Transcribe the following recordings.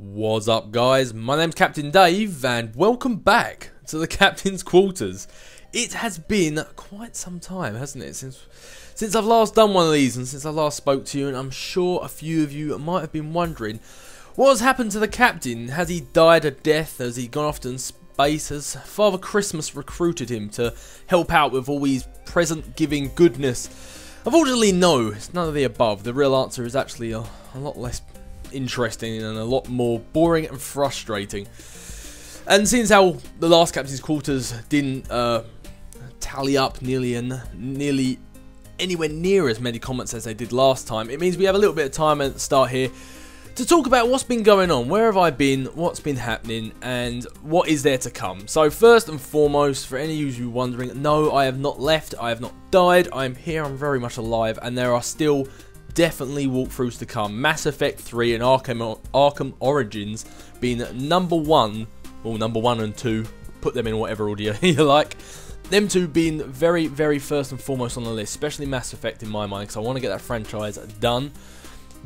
What's up, guys? My name's Captain Dave and welcome back to the Captain's Quarters. It has been quite some time, hasn't it, since I've last done one of these and since I last spoke to you, and I'm sure a few of you might have been wondering what has happened to the Captain. Has he died a death? Has he gone off to space? Has Father Christmas recruited him to help out with all his present-giving goodness? Unfortunately, no, it's none of the above. The real answer is actually a lot less interesting and a lot more boring and frustrating. And since how the last Captain's Quarters didn't tally up nearly anywhere near as many comments as they did last time, it means we have a little bit of time at the start here to talk about what's been going on, where have I been, what's been happening, and what is there to come. So first and foremost, for any of you wondering, no, I have not left, I have not died, I'm here, I'm very much alive, and there are still definitely walkthroughs to come. Mass Effect 3 and Arkham Origins being number 1, or number 1 and 2, put them in whatever order you like. Them two being very, very first and foremost on the list, especially Mass Effect in my mind, because I want to get that franchise done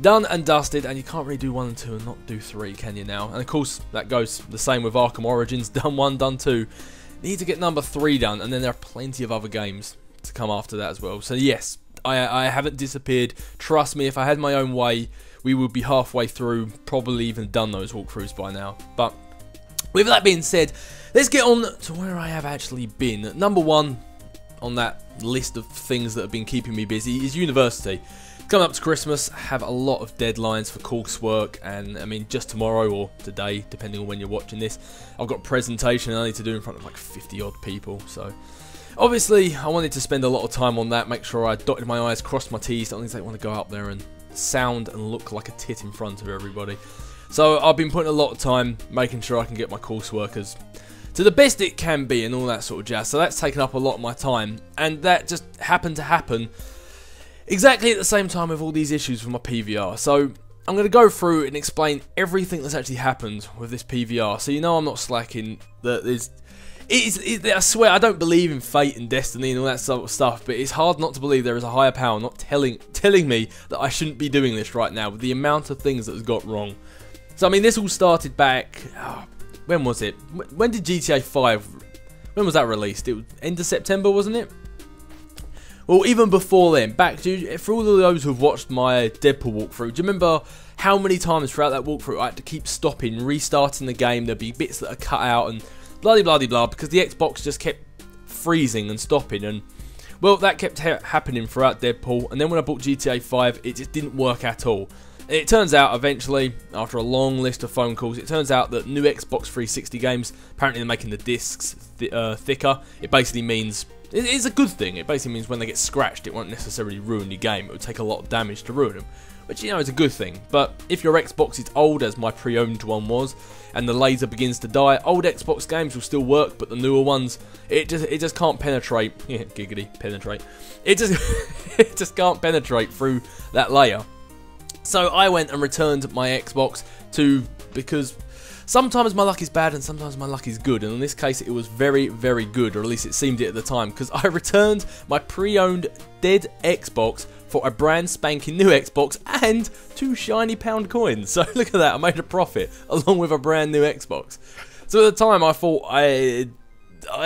and dusted, and you can't really do 1 and 2 and not do 3, can you now? And of course, that goes the same with Arkham Origins, done 1, done 2. Need to get number 3 done, and then there are plenty of other games to come after that as well. So yes, I haven't disappeared. Trust me, if I had my own way, we would be halfway through, probably even done those walkthroughs by now. But with that being said, let's get on to where I have actually been. Number 1 on that list of things that have been keeping me busy is university. Coming up to Christmas, I have a lot of deadlines for coursework, and I mean just tomorrow or today, depending on when you're watching this, I've got a presentation I need to do in front of like 50 odd people. So obviously, I wanted to spend a lot of time on that, make sure I dotted my I's, crossed my T's, don't think I want to go out there and sound and look like a tit in front of everybody. So I've been putting a lot of time making sure I can get my coursework to the best it can be and all that sort of jazz. So that's taken up a lot of my time, and that just happened to happen exactly at the same time with all these issues with my PVR. So I'm going to go through and explain everything that's actually happened with this PVR, so you know I'm not slacking. I swear, I don't believe in fate and destiny and all that sort of stuff, but it's hard not to believe there is a higher power not telling me that I shouldn't be doing this right now with the amount of things that has got wrong. So I mean, this all started back, when was it? When did GTA 5, when was that released? It was end of September, wasn't it? Well, even before then, for all of those who've watched my Deadpool walkthrough, do you remember how many times throughout that walkthrough I had to keep stopping, restarting the game? There'd be bits that are cut out and blah because the Xbox just kept freezing and stopping, and well, that kept happening throughout Deadpool. And then when I bought GTA 5, it just didn't work at all. And it turns out eventually, after a long list of phone calls, it turns out that new Xbox 360 games, apparently they're making the discs thicker. It basically means, it's a good thing, it basically means when they get scratched it won't necessarily ruin your game. It would take a lot of damage to ruin them, which, you know, is a good thing. But if your Xbox is old, as my pre-owned one was, and the laser begins to die, old Xbox games will still work, but the newer ones, it just can't penetrate. Yeah, giggity, penetrate. It just can't penetrate through that layer. So I went and returned my Xbox because sometimes my luck is bad and sometimes my luck is good, and in this case it was very, very good, or at least it seemed it at the time, because I returned my pre-owned dead Xbox for a brand spanking new Xbox and 2 shiny pound coins. So look at that, I made a profit along with a brand new Xbox. So at the time I thought I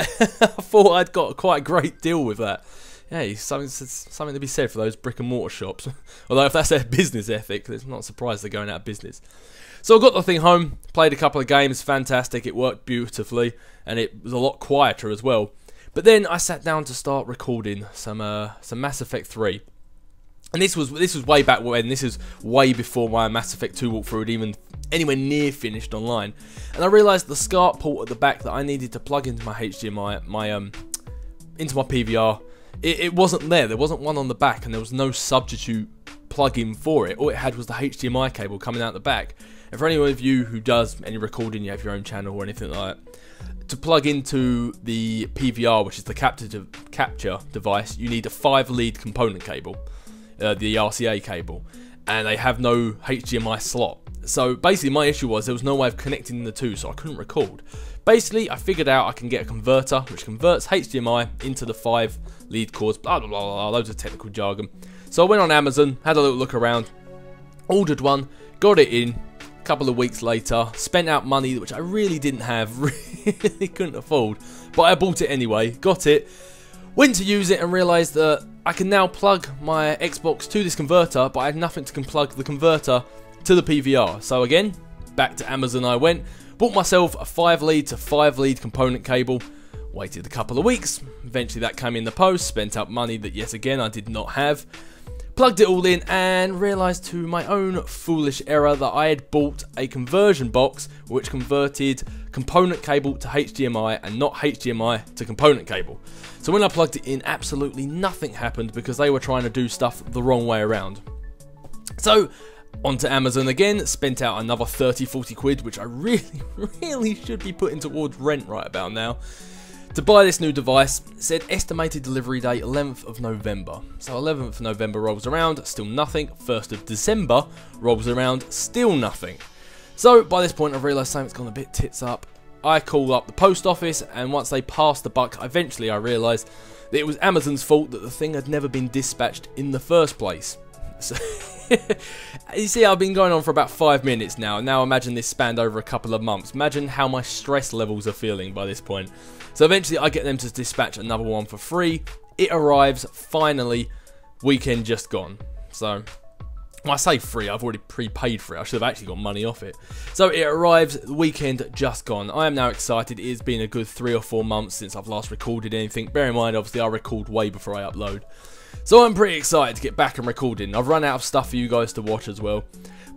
thought I'd got quite a great deal with that. Hey, something to be said for those brick and mortar shops. Although if that's their business ethic, it's not surprised they're going out of business. So I got the thing home, played a couple of games, fantastic, it worked beautifully, and it was a lot quieter as well. But then I sat down to start recording some Mass Effect 3. And this was way back when. This is way before my Mass Effect 2 walkthrough had even anywhere near finished online. And I realised the SCART port at the back that I needed to plug into my HDMI, into my PVR, it wasn't there. There wasn't one on the back, and there was no substitute plug-in for it. All it had was the HDMI cable coming out the back. And for anyone of you who does any recording, you have your own channel or anything like that, to plug into the PVR, which is the capture device, you need a 5-lead component cable, the RCA cable, and they have no HDMI slot. So basically my issue was there was no way of connecting the two, so I couldn't record. Basically, I figured out I can get a converter which converts HDMI into the 5-lead cords, blah blah blah, loads of technical jargon. So I went on Amazon, had a little look around, ordered one, got it in, couple of weeks later, spent out money which I really didn't have, really couldn't afford, but I bought it anyway, got it, went to use it and realised that I can now plug my Xbox to this converter, but I had nothing to plug the converter to the PVR. So again, back to Amazon I went, bought myself a 5 lead to 5 lead component cable, waited a couple of weeks, eventually that came in the post, spent out money that yet again I did not have, plugged it all in and realised to my own foolish error that I had bought a conversion box which converted component cable to HDMI and not HDMI to component cable. So when I plugged it in, absolutely nothing happened because they were trying to do stuff the wrong way around. So onto Amazon again, spent out another 30-40 quid, which I really should be putting towards rent right about now, to buy this new device. It said estimated delivery date 11th of November. So 11th of November rolls around, still nothing. 1st of December rolls around, still nothing. So by this point I've realised something's gone a bit tits up. I call up the post office, and once they passed the buck, eventually I realised that it was Amazon's fault that the thing had never been dispatched in the first place. So you see, I've been going on for about 5 minutes now. Now imagine this spanned over a couple of months. Imagine how my stress levels are feeling by this point. So eventually I get them to dispatch another one for free. It arrives, finally, weekend just gone. So, well, I say free, I've already prepaid for it. I should have actually got money off it. So it arrives, the weekend just gone. I am now excited. It has been a good 3 or 4 months since I've last recorded anything. Bear in mind, obviously, I record way before I upload. So I'm pretty excited to get back and recording. I've run out of stuff for you guys to watch as well.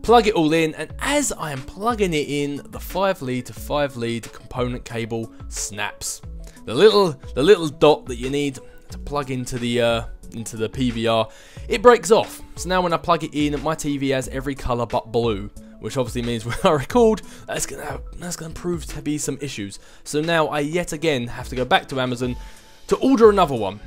Plug it all in, and as I am plugging it in, the 5 lead to 5 lead component cable snaps. The little dot that you need to plug into the PVR, it breaks off. So now when I plug it in, my TV has every colour but blue, which obviously means when I record, that's gonna prove to be some issues. So now I yet again have to go back to Amazon to order another one,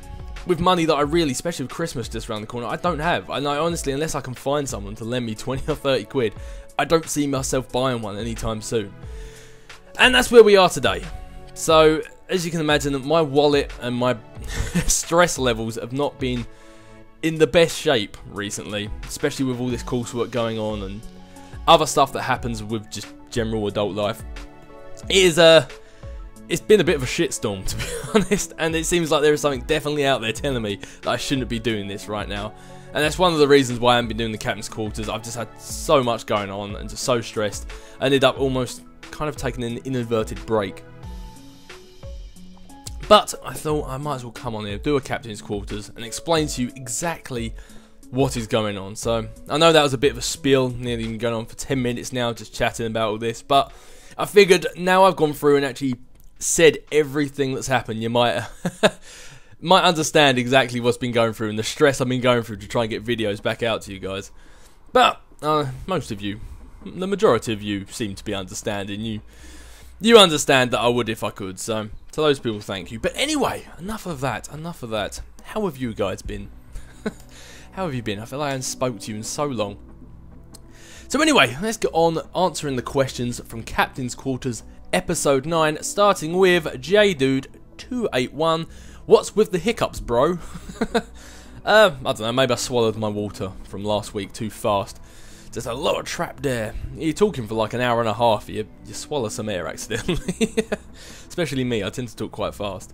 with money that I really, especially with Christmas just around the corner, I don't have. And I honestly, unless I can find someone to lend me 20 or 30 quid, I don't see myself buying one anytime soon. And that's where we are today. So, as you can imagine, my wallet and my stress levels have not been in the best shape recently, especially with all this coursework going on and other stuff that happens with just general adult life. It's been a bit of a shitstorm, to be honest, and it seems like there is something definitely out there telling me that I shouldn't be doing this right now. And that's one of the reasons why I haven't been doing the Captain's Quarters. I've just had so much going on and just so stressed. I ended up almost kind of taking an inadvertent break. But I thought I might as well come on here, do a Captain's Quarters, and explain to you exactly what is going on. So, I know that was a bit of a spiel, nearly been going on for 10 minutes now, just chatting about all this, but I figured now I've gone through and actually said everything that's happened, you might might understand exactly what's been going through and the stress I've been going through to try and get videos back out to you guys. But most of you, the majority of you, seem to be understanding. You understand that I would if I could. So to those people, thank you. But anyway, enough of that. How have you guys been? How have you been? I feel like I haven't spoke to you in so long. So anyway, let's get on answering the questions from Captain's Quarters Episode 9, starting with JDude281. What's with the hiccups, bro? I don't know, maybe I swallowed my water from last week too fast. There's a lot of trapped air. You're talking for like an hour and a half, you swallow some air accidentally. Especially me, I tend to talk quite fast.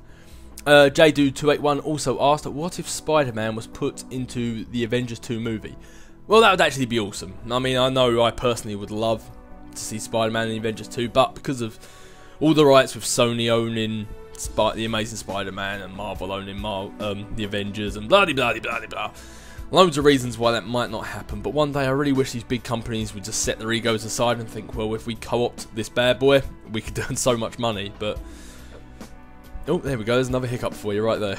JDude281 also asked, what if Spider-Man was put into the Avengers 2 movie? Well, that would actually be awesome. I mean, I know I personally would love to see Spider-Man in Avengers 2, but because of all the rights with Sony owning the Amazing Spider-Man and Marvel owning the Avengers and blah blah blah blah blah, loads of reasons why that might not happen. But one day I really wish these big companies would just set their egos aside and think, well, if we co-opt this bad boy, we could earn so much money. But oh, there we go, there's another hiccup for you right there.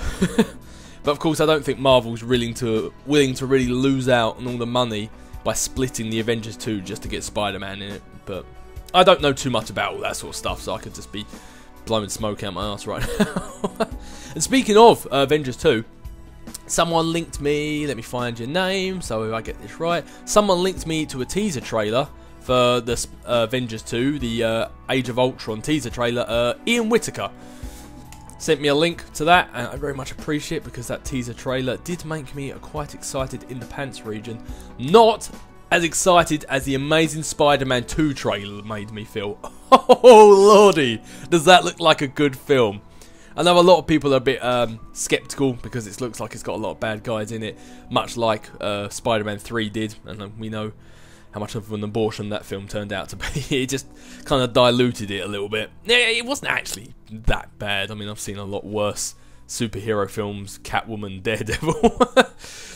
But of course I don't think Marvel's willing to really lose out on all the money by splitting the Avengers 2 just to get Spider-Man in it. But I don't know too much about all that sort of stuff, so I could just be blowing smoke out my ass right now. And speaking of Avengers 2, someone linked me, let me find your name so I get this right. Someone linked me to a teaser trailer for the Avengers 2, the Age of Ultron teaser trailer. Ian Whittaker sent me a link to that, and I very much appreciate it because that teaser trailer did make me quite excited in the pants region. Not as excited as the Amazing Spider-Man 2 trailer made me feel. Oh lordy, does that look like a good film? I know a lot of people are a bit skeptical because it looks like it's got a lot of bad guys in it, much like Spider-Man 3 did, and we know how much of an abortion that film turned out to be. It just kind of diluted it a little bit. It wasn't actually that bad. I mean, I've seen a lot worse superhero films, Catwoman, Daredevil.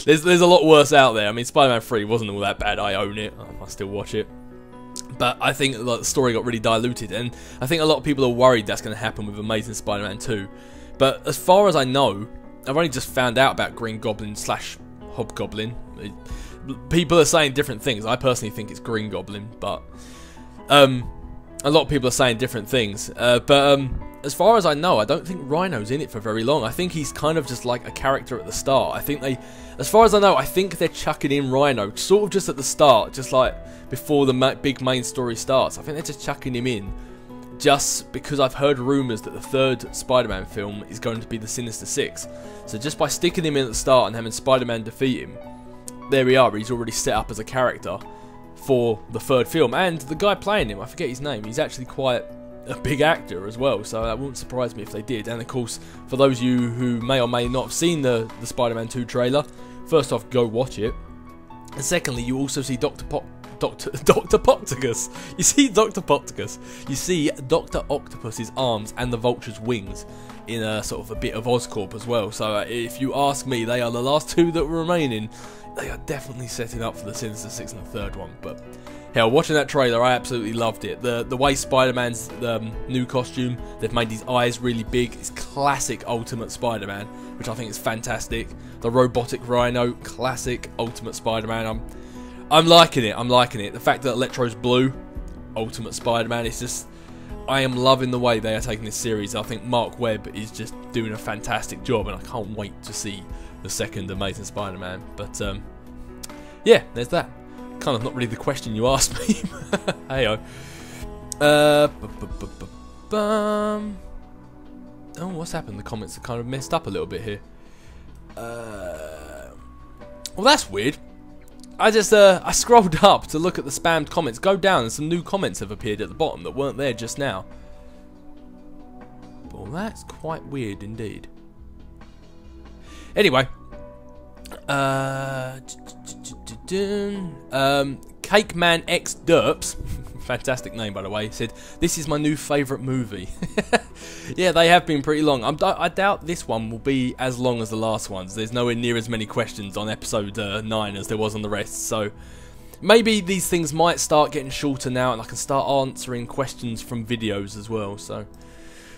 there's a lot worse out there. I mean, Spider-Man 3 wasn't all that bad. I own it. I still watch it. But I think the story got really diluted, and I think a lot of people are worried that's going to happen with Amazing Spider-Man 2. But as far as I know, I've only just found out about Green Goblin / Hobgoblin. People are saying different things. I personally think it's Green Goblin, but a lot of people are saying different things. But as far as I know, I don't think Rhino's in it for very long. I think he's kind of just like a character at the start. I think as far as I know, I think they're chucking in Rhino sort of just at the start, just like before the big main story starts. I think they're just chucking him in just because I've heard rumours that the third Spider-Man film is going to be the Sinister Six. So just by sticking him in at the start and having Spider-Man defeat him, there we are. He's already set up as a character for the third film. And the guy playing him, I forget his name, he's actually quite a big actor as well, so that wouldn't surprise me if they did. And of course, for those of you who may or may not have seen the Spider-Man 2 trailer, first off, go watch it. And secondly, you also see Dr. Octopus. You see Dr. Octopus. You see Dr. Octopus's arms and the Vulture's wings in a sort of a bit of Oscorp as well. So if you ask me, they are the last two that were remaining. They are definitely setting up for the Sinister Six and the third one. But hell, watching that trailer, I absolutely loved it. The way Spider-Man's new costume, they've made his eyes really big. It's classic Ultimate Spider-Man, which I think is fantastic. The robotic Rhino, classic Ultimate Spider-Man. I'm liking it. I'm liking it. The fact that Electro's blue, Ultimate Spider-Man, it's just, I am loving the way they are taking this series. I think Mark Webb is just doing a fantastic job, and I can't wait to see the second Amazing Spider-Man. But yeah, there's that. Kind of not really the question you asked me. Heyo. Oh, what's happened? The comments are kind of messed up a little bit here. Well, that's weird. I just I scrolled up to look at the spammed comments. Go down, and some new comments have appeared at the bottom that weren't there just now. Well, that's quite weird indeed. Anyway, Cake Man X Derps, fantastic name by the way, said, "This is my new favourite movie." Yeah, they have been pretty long. I doubt this one will be as long as the last ones. There's nowhere near as many questions on episode 9 as there was on the rest, so maybe these things might start getting shorter now, and I can start answering questions from videos as well. So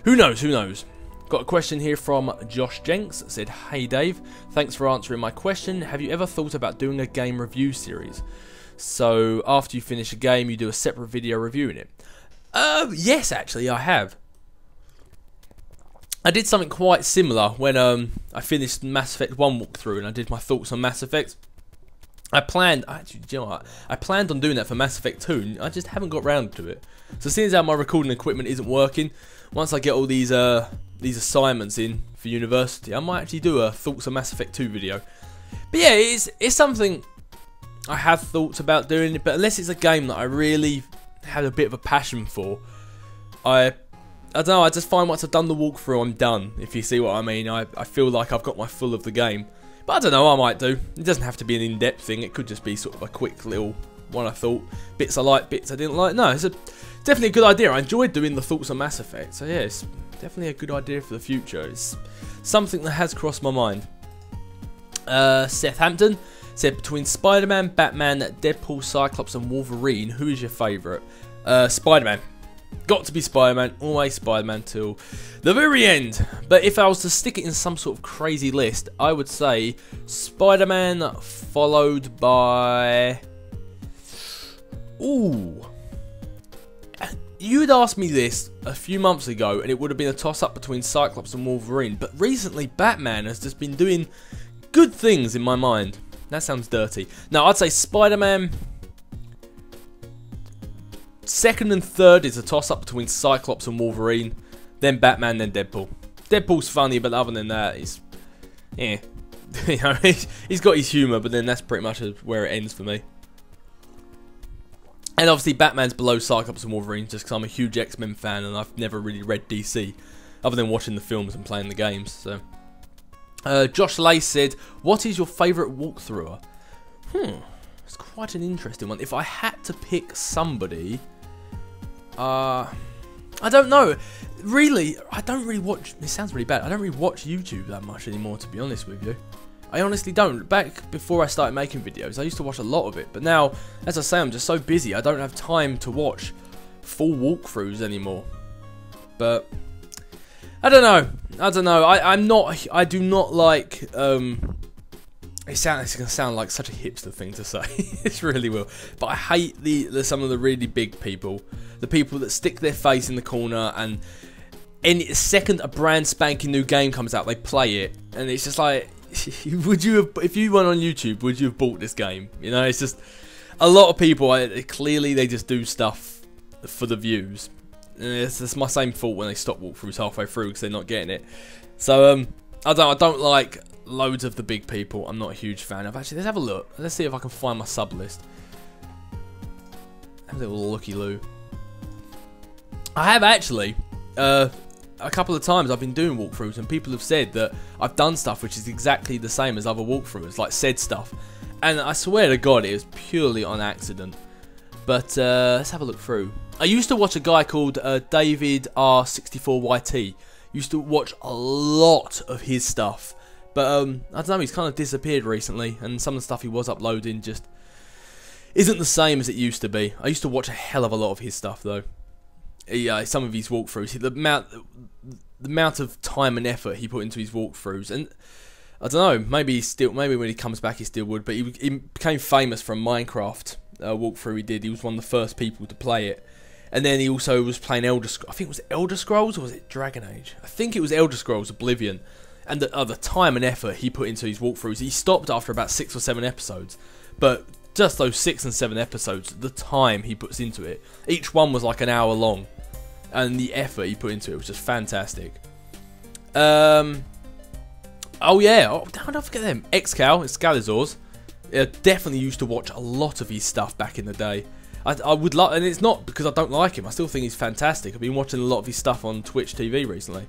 who knows? Who knows? Got a question here from Josh Jenks that said, "Hey Dave, thanks for answering my question. Have you ever thought about doing a game review series? So after you finish a game, you do a separate video reviewing it?" Yes, actually, I have. I did something quite similar when I finished Mass Effect 1 walkthrough and I did my thoughts on Mass Effect. I planned, actually, do you know what? I planned on doing that for Mass Effect 2, and I just haven't got round to it. So seeing as how my recording equipment isn't working, once I get all these assignments in for university, I might actually do a thoughts on Mass Effect 2 video. But yeah, it's something I have thoughts about doing, but unless it's a game that I really had a bit of a passion for, I don't know, I just find once I've done the walkthrough, I'm done, if you see what I mean. I feel like I've got my full of the game. But I don't know, I might do. It doesn't have to be an in-depth thing, it could just be sort of a quick little one I thought. Bits I liked, bits I didn't like. No, it's definitely a good idea. I enjoyed doing the thoughts on Mass Effect, so yeah, it's definitely a good idea for the future. It's something that has crossed my mind. Seth Hampton said, "Between Spider-Man, Batman, Deadpool, Cyclops and Wolverine, who is your favourite?" Spider-Man. Got to be Spider-Man, always Spider-Man till the very end. But if I was to stick it in some sort of crazy list, I would say Spider-Man followed by... Ooh. You'd asked me this a few months ago and it would have been a toss-up between Cyclops and Wolverine. But recently, Batman has just been doing good things in my mind. That sounds dirty. No, I'd say Spider-Man... Second and third is a toss-up between Cyclops and Wolverine, then Batman, then Deadpool. Deadpool's funny, but other than that, he's... Yeah. You know, he's got his humour, but then that's pretty much where it ends for me. And obviously Batman's below Cyclops and Wolverine just because I'm a huge X-Men fan and I've never really read DC other than watching the films and playing the games. So, Josh Lay said, "What is your favourite walkthrough?" It's quite an interesting one. If I had to pick somebody, I don't know. Really, I don't really watch. This sounds really bad. I don't really watch YouTube that much anymore, to be honest with you. I honestly don't. Back before I started making videos, I used to watch a lot of it. But now, as I say, I'm just so busy, I don't have time to watch full walkthroughs anymore. But I don't know. I do not like. It's going to sound like such a hipster thing to say. It really will. But I hate some of the really big people, the people that stick their face in the corner and any second a brand spanking new game comes out, they play it, and it's just like. Would you have, if you went on YouTube, would you have bought this game? You know, it's just a lot of people. Clearly, they just do stuff for the views. And it's my same fault when they stop walkthroughs halfway through because they're not getting it. So I don't like loads of the big people. I'm not a huge fan of. Actually, let's have a look. Let's see if I can find my sub list. Have a little looky loo. I have actually. A couple of times I've been doing walkthroughs and people have said that I've done stuff which is exactly the same as other walkthroughs, like said stuff. And I swear to God it was purely on accident. But let's have a look through. I used to watch a guy called David R64YT. Used to watch a lot of his stuff. But I don't know, he's kind of disappeared recently. And some of the stuff he was uploading just isn't the same as it used to be. I used to watch a hell of a lot of his stuff though. Yeah, some of his walkthroughs, the amount of time and effort he put into his walkthroughs, and I don't know, maybe when he comes back he still would, but he became famous from Minecraft walkthrough he did. He was one of the first people to play it, and then he also was playing I think it was Elder Scrolls, or was it Dragon Age? I think it was Elder Scrolls Oblivion, and the time and effort he put into his walkthroughs, he stopped after about 6 or 7 episodes, but just those 6 and 7 episodes, the time he puts into it, each one was like an hour long. And the effort he put into it was just fantastic. Oh yeah, how did I forget them? Xcal, Scalizors. Definitely used to watch a lot of his stuff back in the day. I would love, and it's not because I don't like him. I still think he's fantastic. I've been watching a lot of his stuff on Twitch TV recently.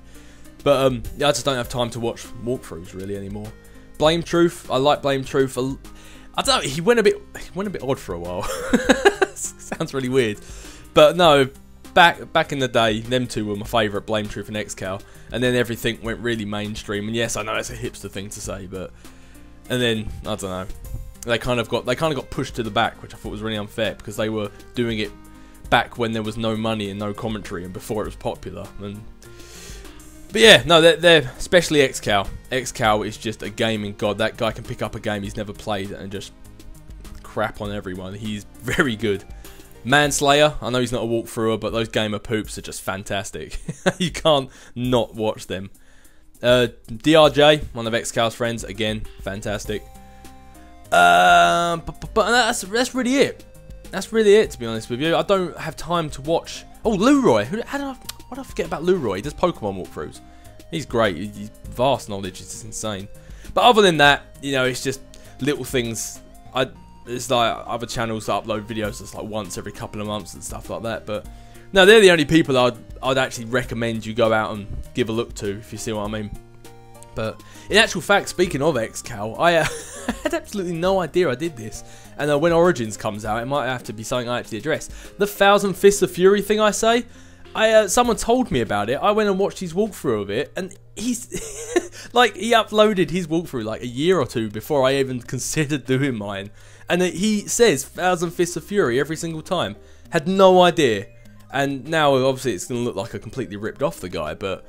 But yeah, I just don't have time to watch walkthroughs really anymore. Blame Truth, I like Blame Truth. I don't know, he went a bit odd for a while. Sounds really weird, but no. Back in the day, them two were my favourite, Blame Truth and Xcal, and then everything went really mainstream. And yes, I know it's a hipster thing to say, but and then I don't know, they kind of got pushed to the back, which I thought was really unfair because they were doing it back when there was no money and no commentary and before it was popular. But yeah, no, they're especially Xcal. Xcal is just a gaming god. That guy can pick up a game he's never played and just crap on everyone. He's very good. Manslayer, I know he's not a walkthrougher, but those gamer poops are just fantastic. You can't not watch them. DRJ, one of Xcal's friends, again, fantastic. But that's really it. That's really it, to be honest with you. I don't have time to watch. Oh, Leroy. Why did I forget about Leroy? He does Pokemon walkthroughs. He's great. He's vast knowledge. It's just insane. But other than that, you know, it's just little things. It's like other channels that upload videos just like once every couple of months and stuff like that. But no, they're the only people I'd actually recommend you go out and give a look to, if you see what I mean. But in actual fact, speaking of Xcal, I had absolutely no idea I did this. And when Origins comes out, it might have to be something I actually address. The 1,000 Fists of Fury thing I say, someone told me about it. I went and watched his walkthrough of it, and he's like, he uploaded his walkthrough like a year or two before I even considered doing mine. And he says 1,000 Fists of Fury every single time. Had no idea. And now obviously it's going to look like I completely ripped off the guy, but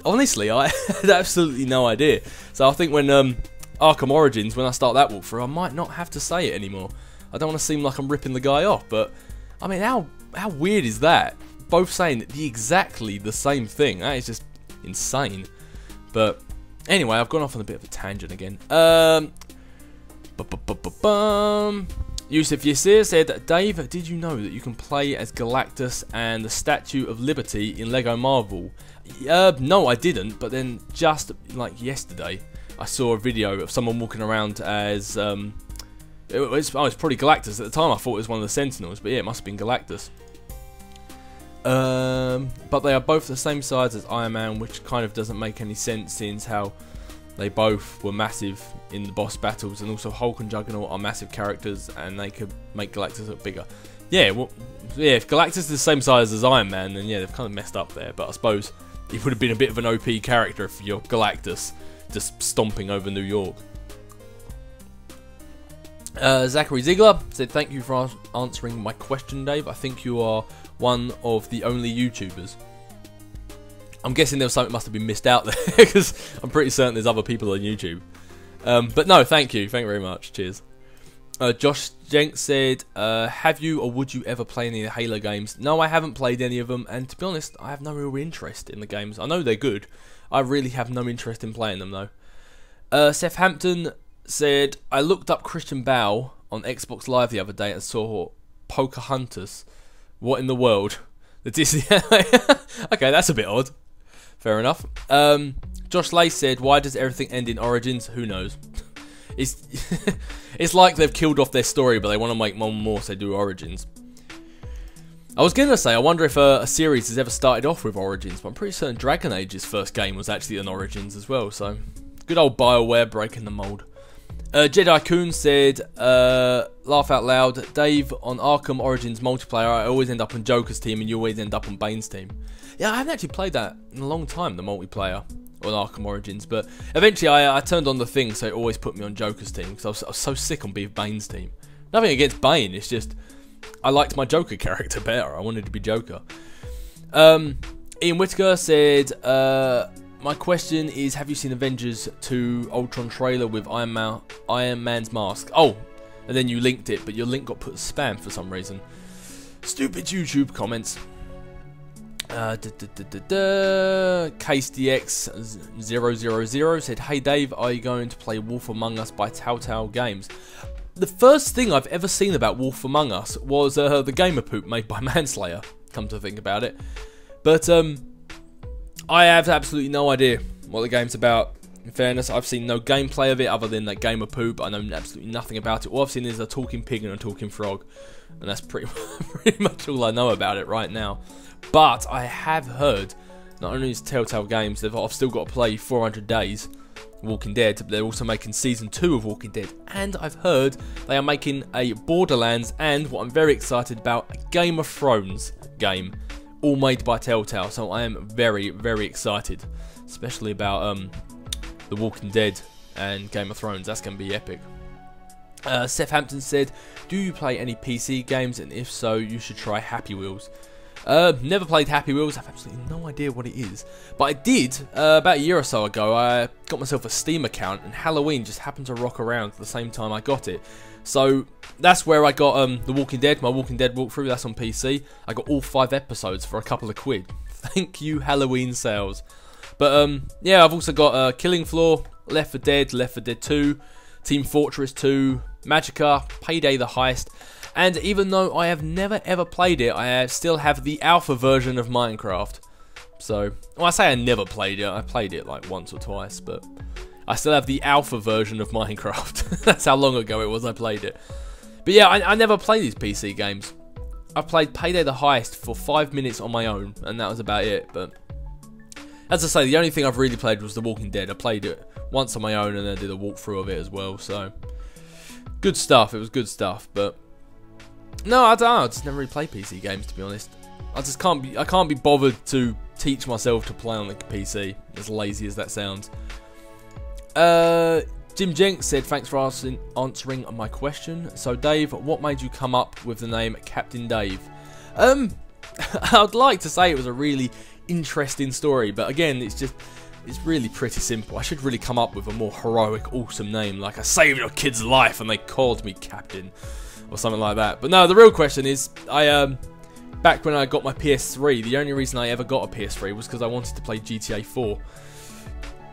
honestly I had absolutely no idea. So I think when Arkham Origins, when I start that walkthrough, I might not have to say it anymore. I don't want to seem like I'm ripping the guy off, but I mean, how weird is that? Both saying exactly the same thing. That is just insane. But anyway, I've gone off on a bit of a tangent again. Yusuf Yasir said, Dave, did you know that you can play as Galactus and the Statue of Liberty in Lego Marvel? No, I didn't, but then just like yesterday, I saw a video of someone walking around as It's probably Galactus. At the time I thought it was one of the Sentinels, but yeah, it must have been Galactus. But they are both the same size as Iron Man, which kind of doesn't make any sense since how they both were massive in the boss battles, and also Hulk and Juggernaut are massive characters, and they could make Galactus look bigger. Yeah, well, yeah, if Galactus is the same size as Iron Man, then yeah, they've kind of messed up there, but I suppose he would have been a bit of an OP character if you're Galactus just stomping over New York. Zachary Ziegler said, thank you for answering my question, Dave. I think you are one of the only YouTubers. I'm guessing there was something must have been missed out there, because I'm pretty certain there's other people on YouTube. But no, thank you very much, cheers. Josh Jenks said, have you or would you ever play any of the Halo games? No, I haven't played any of them, and to be honest, I have no real interest in the games. I know they're good, I really have no interest in playing them though. Seth Hampton said, I looked up Christian Bale on Xbox Live the other day and saw Pocahontas. What in the world? The Disney Okay, that's a bit odd. Fair enough. Josh Lay said, why does everything end in Origins? Who knows? It's it's like they've killed off their story, but they want to make more, so they do Origins. I was going to say, I wonder if a series has ever started off with Origins, but I'm pretty certain Dragon Age's first game was actually an Origins as well, so good old BioWare breaking the mould. Jedi Coon said, laugh out loud, Dave, on Arkham Origins multiplayer, I always end up on Joker's team and you always end up on Bane's team. Yeah, I haven't actually played that in a long time, the multiplayer on Arkham Origins, but eventually I turned on the thing, so it always put me on Joker's team, because I was so sick on being Bane's team. Nothing against Bane, it's just, I liked my Joker character better, I wanted to be Joker. Ian Whittaker said, my question is, have you seen Avengers 2 Ultron trailer with Iron Man's mask? Oh, and then you linked it, but your link got put as spam for some reason. Stupid YouTube comments. CaseDX000 said, hey Dave, are you going to play Wolf Among Us by Telltale Games? The first thing I've ever seen about Wolf Among Us was the gamer poop made by Manslayer, come to think about it. But I have absolutely no idea what the game's about. In fairness, I've seen no gameplay of it other than that gamer poop. I know absolutely nothing about it. All I've seen is a talking pig and a talking frog, and that's pretty much all I know about it right now. But I have heard, not only is Telltale Games, I've still got to play 400 Days Walking Dead, but they're also making Season 2 of Walking Dead. And I've heard they are making a Borderlands and, what I'm very excited about, a Game of Thrones game, all made by Telltale. So I am very, very excited, especially about The Walking Dead and Game of Thrones. That's going to be epic. Seth Hampton said, do you play any PC games, and if so, you should try Happy Wheels. Never played Happy Wheels, I have absolutely no idea what it is. But I did, about a year or so ago, I got myself a Steam account, and Halloween just happened to rock around at the same time I got it. So that's where I got The Walking Dead, my Walking Dead walkthrough, that's on PC. I got all 5 episodes for a couple of quid. Thank you, Halloween sales. But yeah, I've also got Killing Floor, Left 4 Dead, Left 4 Dead 2, Team Fortress 2, Magicka, Payday the Heist. And even though I have never ever played it, I still have the alpha version of Minecraft. So, well, I say I never played it, I played it like once or twice, but I still have the alpha version of Minecraft. That's how long ago it was I played it. But yeah, I never play these PC games. I played Payday the Heist for 5 minutes on my own, and that was about it. But as I say, the only thing I've really played was The Walking Dead. I played it once on my own, and then I did a walkthrough of it as well, so good stuff, it was good stuff, but no, I don't know, I just never really play PC games, to be honest. I can't be bothered to teach myself to play on the PC, as lazy as that sounds. Jim Jenks said, thanks for answering my question. So Dave, what made you come up with the name Captain Dave? I'd like to say it was a really interesting story, but again, it's really pretty simple. I should really come up with a more heroic, awesome name, like I saved your kid's life and they called me Captain, or something like that. But no, the real question is, back when I got my PS3, the only reason I ever got a PS3 was because I wanted to play GTA 4.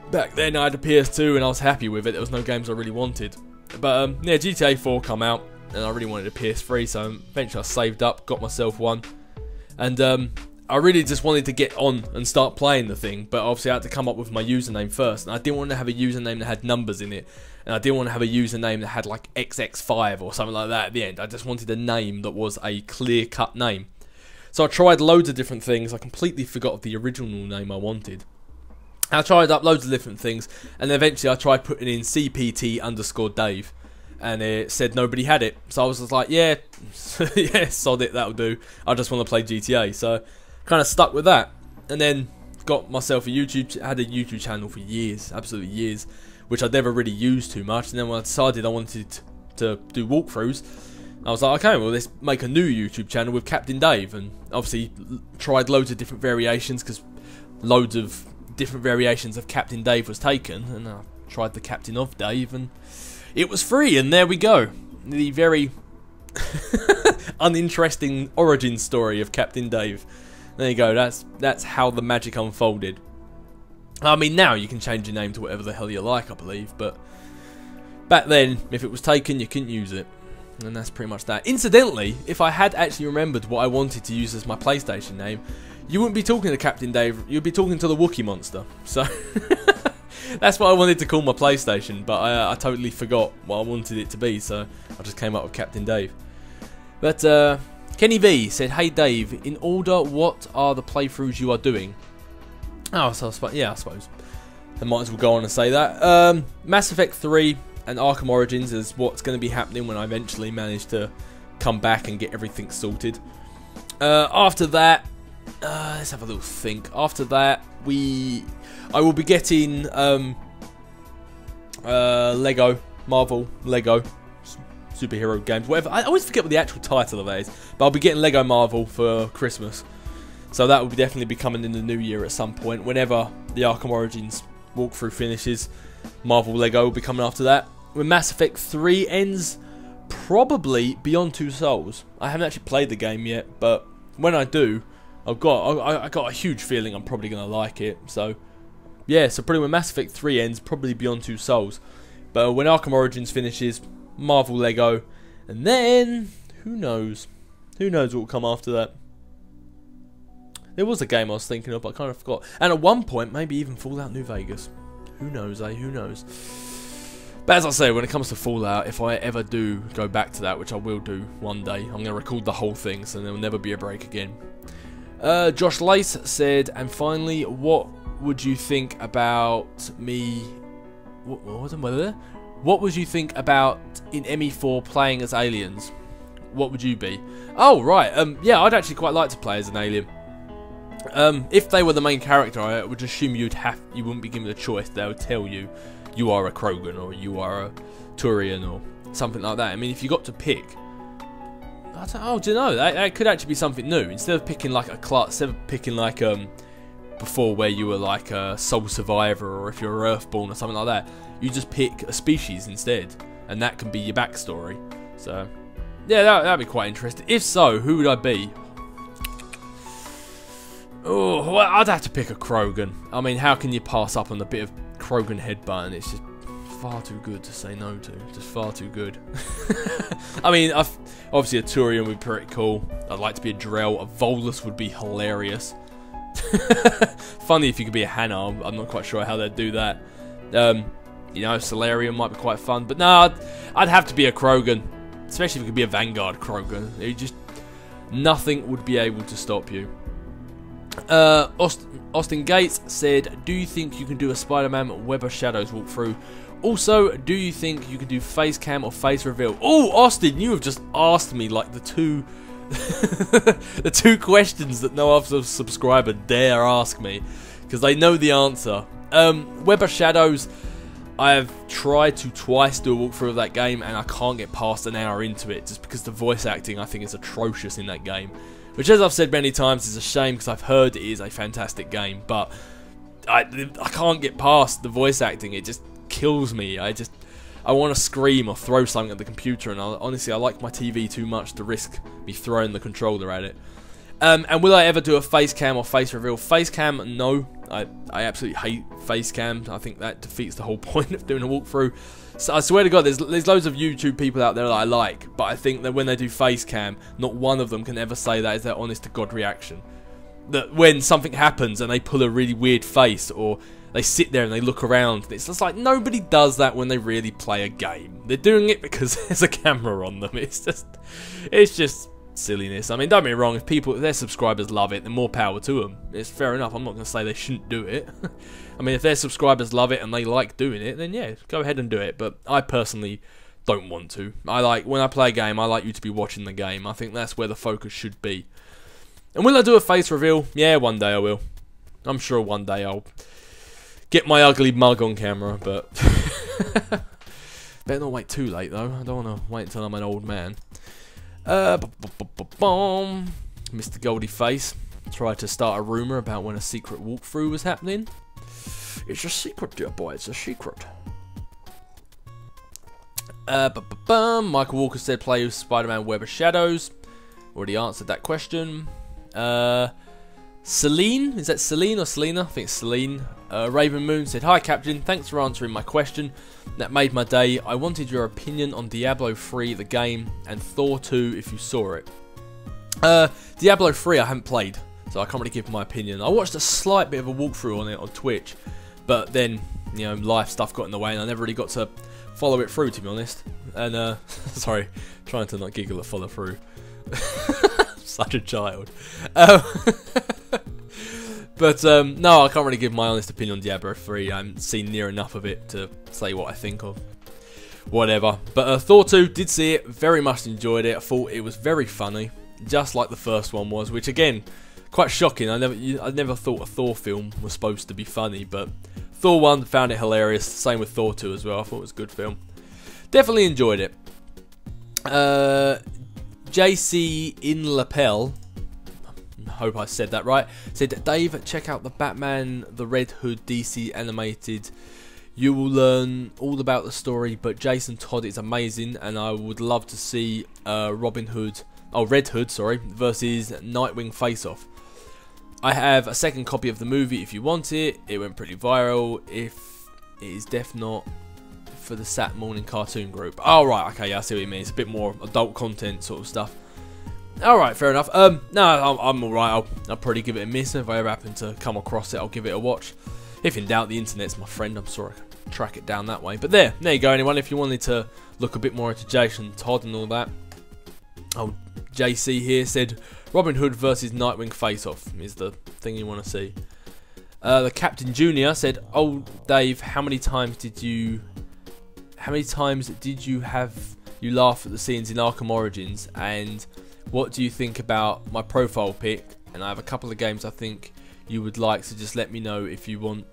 Back then I had a PS2 and I was happy with it, there was no games I really wanted. But yeah, GTA 4 come out and I really wanted a PS3, so eventually I saved up, got myself one. And I really just wanted to get on and start playing the thing, but obviously I had to come up with my username first, and I didn't want to have a username that had numbers in it, and I didn't want to have a username that had like XX5 or something like that at the end. I just wanted a name that was a clear-cut name. So I tried loads of different things. I completely forgot the original name I wanted. I tried up loads of different things, and eventually I tried putting in CPT_Dave, and it said nobody had it. So I was just like, yeah, yeah, sod it, that'll do. I just want to play GTA. So kind of stuck with that, and then got myself a had a YouTube channel for years, absolutely years, which I'd never really used too much. And then when I decided I wanted to do walkthroughs, I was like, okay, well, let's make a new YouTube channel with Captain Dave, and obviously tried loads of different variations, because loads of different variations of Captain Dave was taken, and I tried the Captain of Dave, and it was free, and there we go. The very uninteresting origin story of Captain Dave. There you go, that's how the magic unfolded. I mean, now you can change your name to whatever the hell you like, I believe, but back then, if it was taken, you couldn't use it. And that's pretty much that. Incidentally, if I had actually remembered what I wanted to use as my PlayStation name, you wouldn't be talking to Captain Dave, you'd be talking to the Wookiee monster. So, that's what I wanted to call my PlayStation, but I totally forgot what I wanted it to be, so I just came up with Captain Dave. But, Kenny V said, hey Dave, in order, what are the playthroughs you are doing? Oh, so yeah, I suppose I might as well go on and say that. Mass Effect 3 and Arkham Origins is what's going to be happening when I eventually manage to come back and get everything sorted. After that, let's have a little think. After that, I will be getting Lego, Marvel, Lego superhero games, whatever. I always forget what the actual title of that is, but I'll be getting Lego Marvel for Christmas. So that will definitely be coming in the new year at some point. Whenever the Arkham Origins walkthrough finishes, Marvel Lego will be coming after that. When Mass Effect 3 ends, probably Beyond Two Souls. I haven't actually played the game yet, but when I do, I got a huge feeling I'm probably going to like it. So, yeah, so probably when Mass Effect 3 ends, probably Beyond Two Souls. But when Arkham Origins finishes, Marvel Lego, and then, who knows? Who knows what will come after that? There was a game I was thinking of, but I kind of forgot. And at one point, maybe even Fallout New Vegas. Who knows, eh? Who knows? But as I say, when it comes to Fallout, if I ever do go back to that, which I will do one day, I'm going to record the whole thing, so there will never be a break again. Josh Lace said, and finally, what would you think about me... What would you think about in ME4 playing as aliens? What would you be? Oh, right. Yeah, I'd actually quite like to play as an alien. If they were the main character, I would assume you wouldn't be given a choice. They would tell you, you are a Krogan, or you are a Turian, or something like that. I mean, if you got to pick, do you know, that could actually be something new. Instead of picking like a class, instead of picking like before where you were like a sole survivor, or if you're Earthborn or something like that, you just pick a species instead, and that can be your backstory. So, yeah, that'd be quite interesting. If so, who would I be? Oh, well, I'd have to pick a Krogan. I mean, how can you pass up on a bit of Krogan headbutting? It's just far too good to say no to. Just far too good. I mean, obviously a Turian would be pretty cool. I'd like to be a Drell. A Volus would be hilarious. Funny if you could be a Hannah. I'm not quite sure how they'd do that. You know, Solarium might be quite fun. But no, I'd have to be a Krogan. Especially if it could be a Vanguard Krogan. Nothing would be able to stop you. Austin Gates said, do you think you can do a Spider-Man Web of Shadows walkthrough? Also, do you think you can do face cam or face reveal? Oh, Austin, you have just asked me like the two the two questions that no other subscriber dare ask me, because they know the answer. Web of Shadows, I have tried to twice do a walkthrough of that game, and I can't get past an hour into it, just because the voice acting I think is atrocious in that game. Which, as I've said many times, is a shame, because I've heard it is a fantastic game, but I can't get past the voice acting. It just kills me. I want to scream or throw something at the computer, and honestly, I like my TV too much to risk me throwing the controller at it. And will I ever do a face cam or face reveal? Face cam, no. I absolutely hate face cam. I think that defeats the whole point of doing a walkthrough. So I swear to God, there's loads of YouTube people out there that I like, but I think that when they do face cam, not one of them can ever say that is their honest to God reaction. that when something happens and they pull a really weird face, or they sit there and they look around. It's just like, nobody does that when they really play a game. They're doing it because there's a camera on them. It's just silliness. I mean, don't get me wrong, if their subscribers love it, then more power to them. It's fair enough. I'm not going to say they shouldn't do it. I mean, if their subscribers love it and they like doing it, then yeah, go ahead and do it. But I personally don't want to. When I play a game, I like you to be watching the game. I think that's where the focus should be. And will I do a face reveal? Yeah, one day I will. I'm sure one day I'll get my ugly mug on camera, but better not wait too late though. I don't want to wait until I'm an old man. Mr. Goldie Face tried to start a rumour about when a secret walkthrough was happening. It's a secret, dear boy, it's a secret. Michael Walker said play with Spider-Man Web of Shadows. Already answered that question. Celine, is that Celine or Selena? I think it's Celine. Raven Moon said, hi Captain, thanks for answering my question. That made my day. I wanted your opinion on Diablo 3, the game, and Thor 2 if you saw it. Diablo 3 I haven't played, so I can't really give my opinion. I watched a slight bit of a walkthrough on it on Twitch, but then, you know, life stuff got in the way and I never really got to follow it through, to be honest. And, sorry, trying to not giggle at follow through. Such a child. But no, I can't really give my honest opinion on Diablo 3. I haven't seen near enough of it to say what I think of whatever. But Thor 2, did see it, very much enjoyed it. I thought it was very funny, just like the first one was, which again, quite shocking. I never thought a Thor film was supposed to be funny, but Thor 1 found it hilarious. Same with Thor 2 as well. I thought it was a good film. Definitely enjoyed it. JC in Lapel, hope I said that right, said, Dave, check out the Batman the Red Hood DC animated. You will learn all about the story, but Jason Todd is amazing, and I would love to see Red Hood, versus Nightwing face-off. I have a second copy of the movie if you want it. It went pretty viral. If it is not for the Sat Morning Cartoon Group. Oh, right, okay, yeah, I see what you mean. It's a bit more adult content sort of stuff. Alright, fair enough. No, I'm alright. I'll probably give it a miss. If I ever happen to come across it, I'll give it a watch. If in doubt, the internet's my friend. I'm sure I can track it down that way. But there you go, anyone. If you wanted to look a bit more into Jason Todd and all that. Oh, JC here said, Robin Hood versus Nightwing face-off is the thing you want to see. The Captain Junior said, oh, Dave, how many times did you have you laugh at the scenes in Arkham Origins, and what do you think about my profile pic? And I have a couple of games I think you would like, so just let me know if you want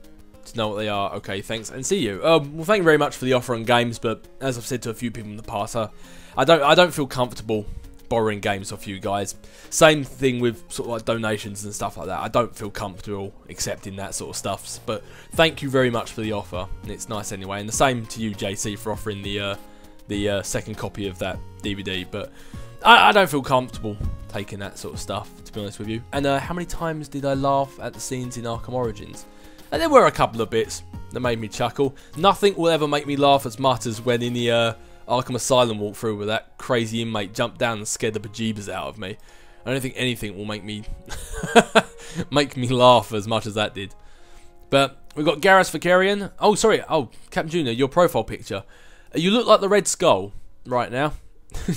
to know what they are. Okay, thanks, and see you. Well, thank you very much for the offer on games, but as I've said to a few people in the past, I don't feel comfortable borrowing games off you guys. Same thing with sort of like donations and stuff like that. I don't feel comfortable accepting that sort of stuff. But thank you very much for the offer. It's nice anyway. And the same to you, JC, for offering the second copy of that DVD. But I don't feel comfortable taking that sort of stuff, to be honest with you. And how many times did I laugh at the scenes in Arkham Origins? And there were a couple of bits that made me chuckle. Nothing will ever make me laugh as much as when in the Arkham Asylum walkthrough where that crazy inmate jumped down and scared the bejeebers out of me. I don't think anything will make me make me laugh as much as that did. But we've got Gareth Vakarian. Oh, sorry. Oh, Captain Junior, your profile picture. You look like the Red Skull right now.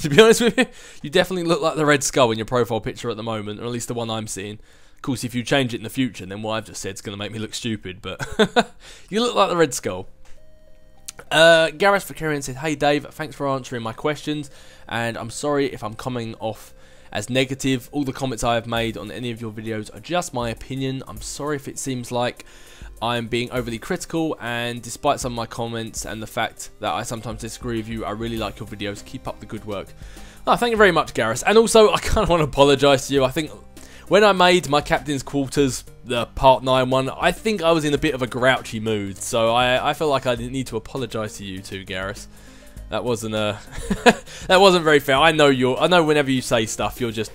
To be honest with you, you definitely look like the Red Skull in your profile picture at the moment, or at least the one I'm seeing. Of course, if you change it in the future, then what I've just said is going to make me look stupid, but you look like the Red Skull. Gareth Vakarian said, hey Dave, thanks for answering my questions, and I'm sorry if I'm coming off as negative. All the comments I have made on any of your videos are just my opinion. I'm sorry if it seems like I'm being overly critical, and despite some of my comments and the fact that I sometimes disagree with you, I really like your videos. Keep up the good work. Oh, thank you very much, Gareth. And also, I kind of want to apologise to you. I think when I made my Captain's Quarters, the Part 9 one, I think I was in a bit of a grouchy mood, so I felt like I didn't need to apologise to you too, Gareth. That wasn't that wasn't very fair. I know whenever you say stuff, you're just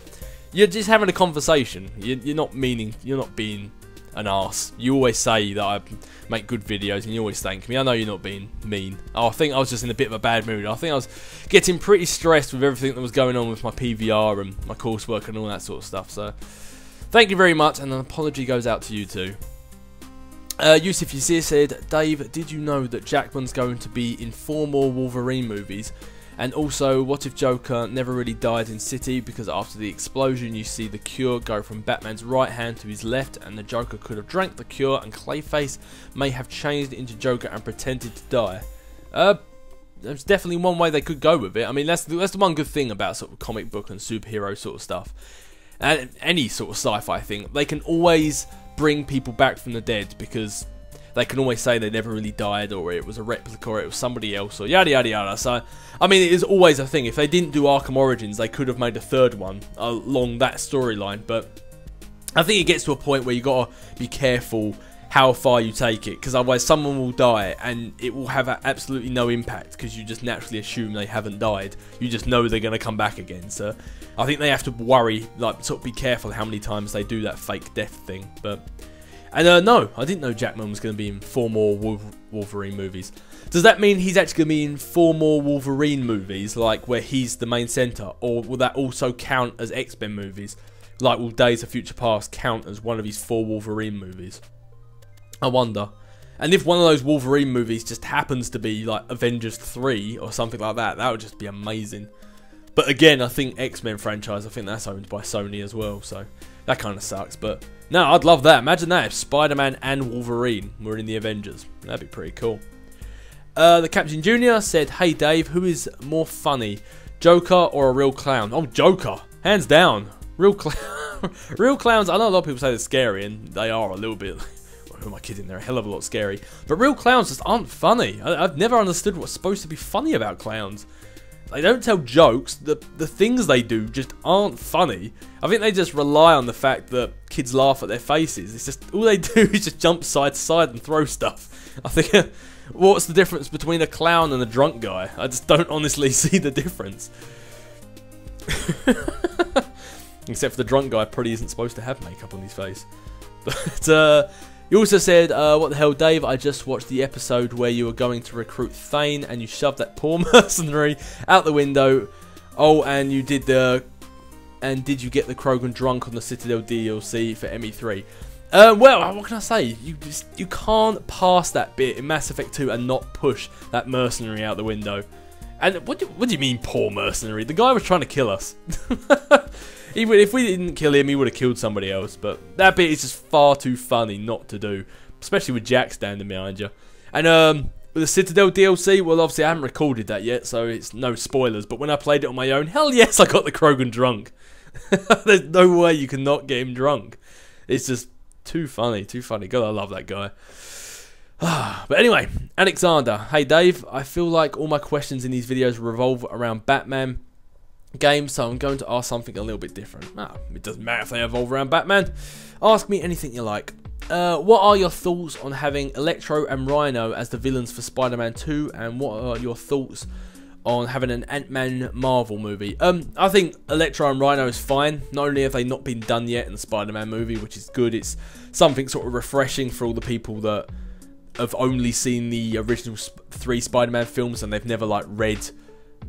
having a conversation. You're not being an arse. You always say that I make good videos, and you always thank me. I know you're not being mean. I think I was just in a bit of a bad mood. I think I was getting pretty stressed with everything that was going on with my PVR and my coursework and all that sort of stuff. So Thank you very much, and an apology goes out to you too. Yusuf Yasir said, Dave, did you know that Jackman's going to be in 4 more Wolverine movies? And also, what if Joker never really died in City, because after the explosion you see the cure go from Batman's right hand to his left, and the Joker could have drank the cure, and Clayface may have changed into Joker and pretended to die. There's definitely one way they could go with it. I mean, that's the one good thing about sort of comic book and superhero sort of stuff. And any sort of sci-fi thing, they can always bring people back from the dead, because they can always say they never really died, or it was a replica, or it was somebody else, or yada yada yada. So, I mean, it is always a thing. If they didn't do Arkham Origins, they could have made a 3rd one along that storyline. But I think it gets to a point where you gotta be careful how far you take it, because otherwise someone will die and it will have absolutely no impact, because you just naturally assume they haven't died. You just know they're gonna come back again. So I think they have to worry, like, sort of be careful how many times they do that fake death thing. But no, I didn't know Jackman was going to be in 4 more Wolverine movies. Does that mean he's actually going to be in 4 more Wolverine movies, like where he's the main centre? Or will that also count as X-Men movies? Like, will Days of Future Past count as one of his 4 Wolverine movies? I wonder. And if one of those Wolverine movies just happens to be like Avengers 3 or something like that, that would just be amazing. But again, I think X-Men franchise, I think that's owned by Sony as well, so that kind of sucks. But no, I'd love that. Imagine that if Spider-Man and Wolverine were in the Avengers. That'd be pretty cool. The Captain Jr. said, hey Dave, who is more funny, Joker or a real clown? Oh, Joker, hands down. Real clowns, I know a lot of people say they're scary, and they are a little bit. Who am I kidding? They're a hell of a lot scary. But real clowns just aren't funny. I've never understood what's supposed to be funny about clowns. They don't tell jokes. The things they do just aren't funny. I think they just rely on the fact that kids laugh at their faces. It's just, all they do is just jump side to side and throw stuff. I think, what's the difference between a clown and a drunk guy? I just don't honestly see the difference. Except for the drunk guy probably isn't supposed to have makeup on his face. But, you also said, what the hell, Dave, I just watched the episode where you were going to recruit Thane and you shoved that poor mercenary out the window. Oh, and you did and did you get the Krogan drunk on the Citadel DLC for ME3? Well, what can I say? You can't pass that bit in Mass Effect 2 and not push that mercenary out the window. And what do you mean, poor mercenary? The guy was trying to kill us. If we didn't kill him, he would have killed somebody else. But that bit is just far too funny not to do, especially with Jack standing behind you. And with the Citadel DLC, well, obviously I haven't recorded that yet, so it's no spoilers. But when I played it on my own, hell yes, I got the Krogan drunk. There's no way you can not get him drunk. It's just too funny, too funny. God, I love that guy. But anyway, Alexander, hey Dave, I feel like all my questions in these videos revolve around Batman games, so I'm going to ask something a little bit different. It doesn't matter if they revolve around Batman. Ask me anything you like. What are your thoughts on having Electro and Rhino as the villains for Spider-Man 2, and what are your thoughts on having an Ant-Man Marvel movie? I think Electro and Rhino is fine. Not only have they not been done yet in the Spider-Man movie, which is good, it's something sort of refreshing for all the people that have only seen the original 3 Spider-Man films and they've never like read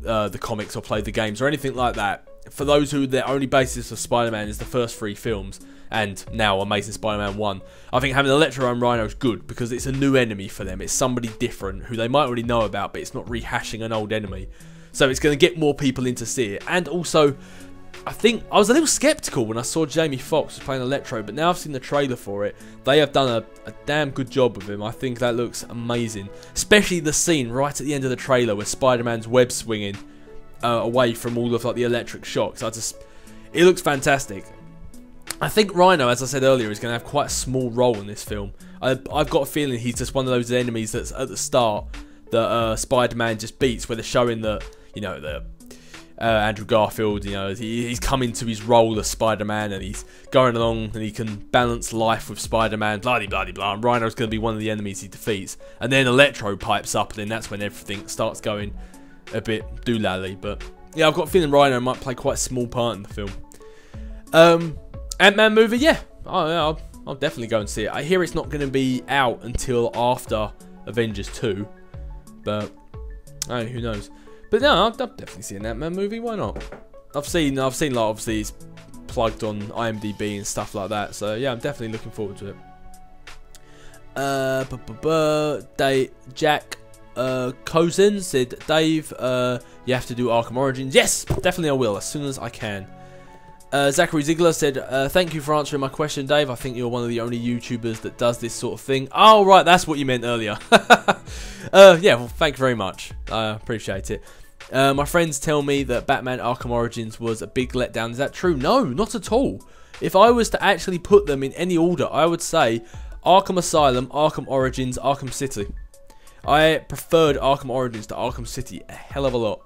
the comics or played the games or anything like that. For those who their only basis of Spider-Man is the first 3 films and now Amazing Spider-Man 1, I think having Electro and Rhino is good because it's a new enemy for them. It's somebody different who they might already know about, but it's not rehashing an old enemy. So it's going to get more people in to see it. And also, I think I was a little skeptical when I saw Jamie Foxx playing Electro, but now I've seen the trailer for it. They have done a damn good job with him. I think that looks amazing. Especially the scene right at the end of the trailer where Spider-Man's web swinging away from all of like the electric shocks. It looks fantastic. I think Rhino, as I said earlier, is going to have quite a small role in this film. I've got a feeling he's just one of those enemies that's at the start that Spider-Man just beats, where they're showing that, you know, the Andrew Garfield, you know, he's come into his role as Spider-Man and he's going along and he can balance life with Spider-Man, blah blah blah blah. And Rhino's going to be one of the enemies he defeats, and then Electro pipes up, and then that's when everything starts going a bit doolally. But yeah, I've got a feeling Rhino might play quite a small part in the film. Ant-Man movie, yeah, I'll definitely go and see it. I hear it's not going to be out until after Avengers 2, but who knows. But no, I'll definitely see an Ant-Man movie. Why not? I've seen like obviously it's plugged on IMDb and stuff like that. So yeah, I'm definitely looking forward to it. Jack Cozen said, Dave, you have to do Arkham Origins. Yes, definitely I will, as soon as I can. Zachary Ziegler said, thank you for answering my question, Dave. I think you're one of the only YouTubers that does this sort of thing. Oh, right, that's what you meant earlier. Yeah, well, thank you very much. I appreciate it. My friends tell me that Batman Arkham Origins was a big letdown. Is that true? No, not at all. If I was to actually put them in any order, I would say Arkham Asylum, Arkham Origins, Arkham City. I preferred Arkham Origins to Arkham City a hell of a lot.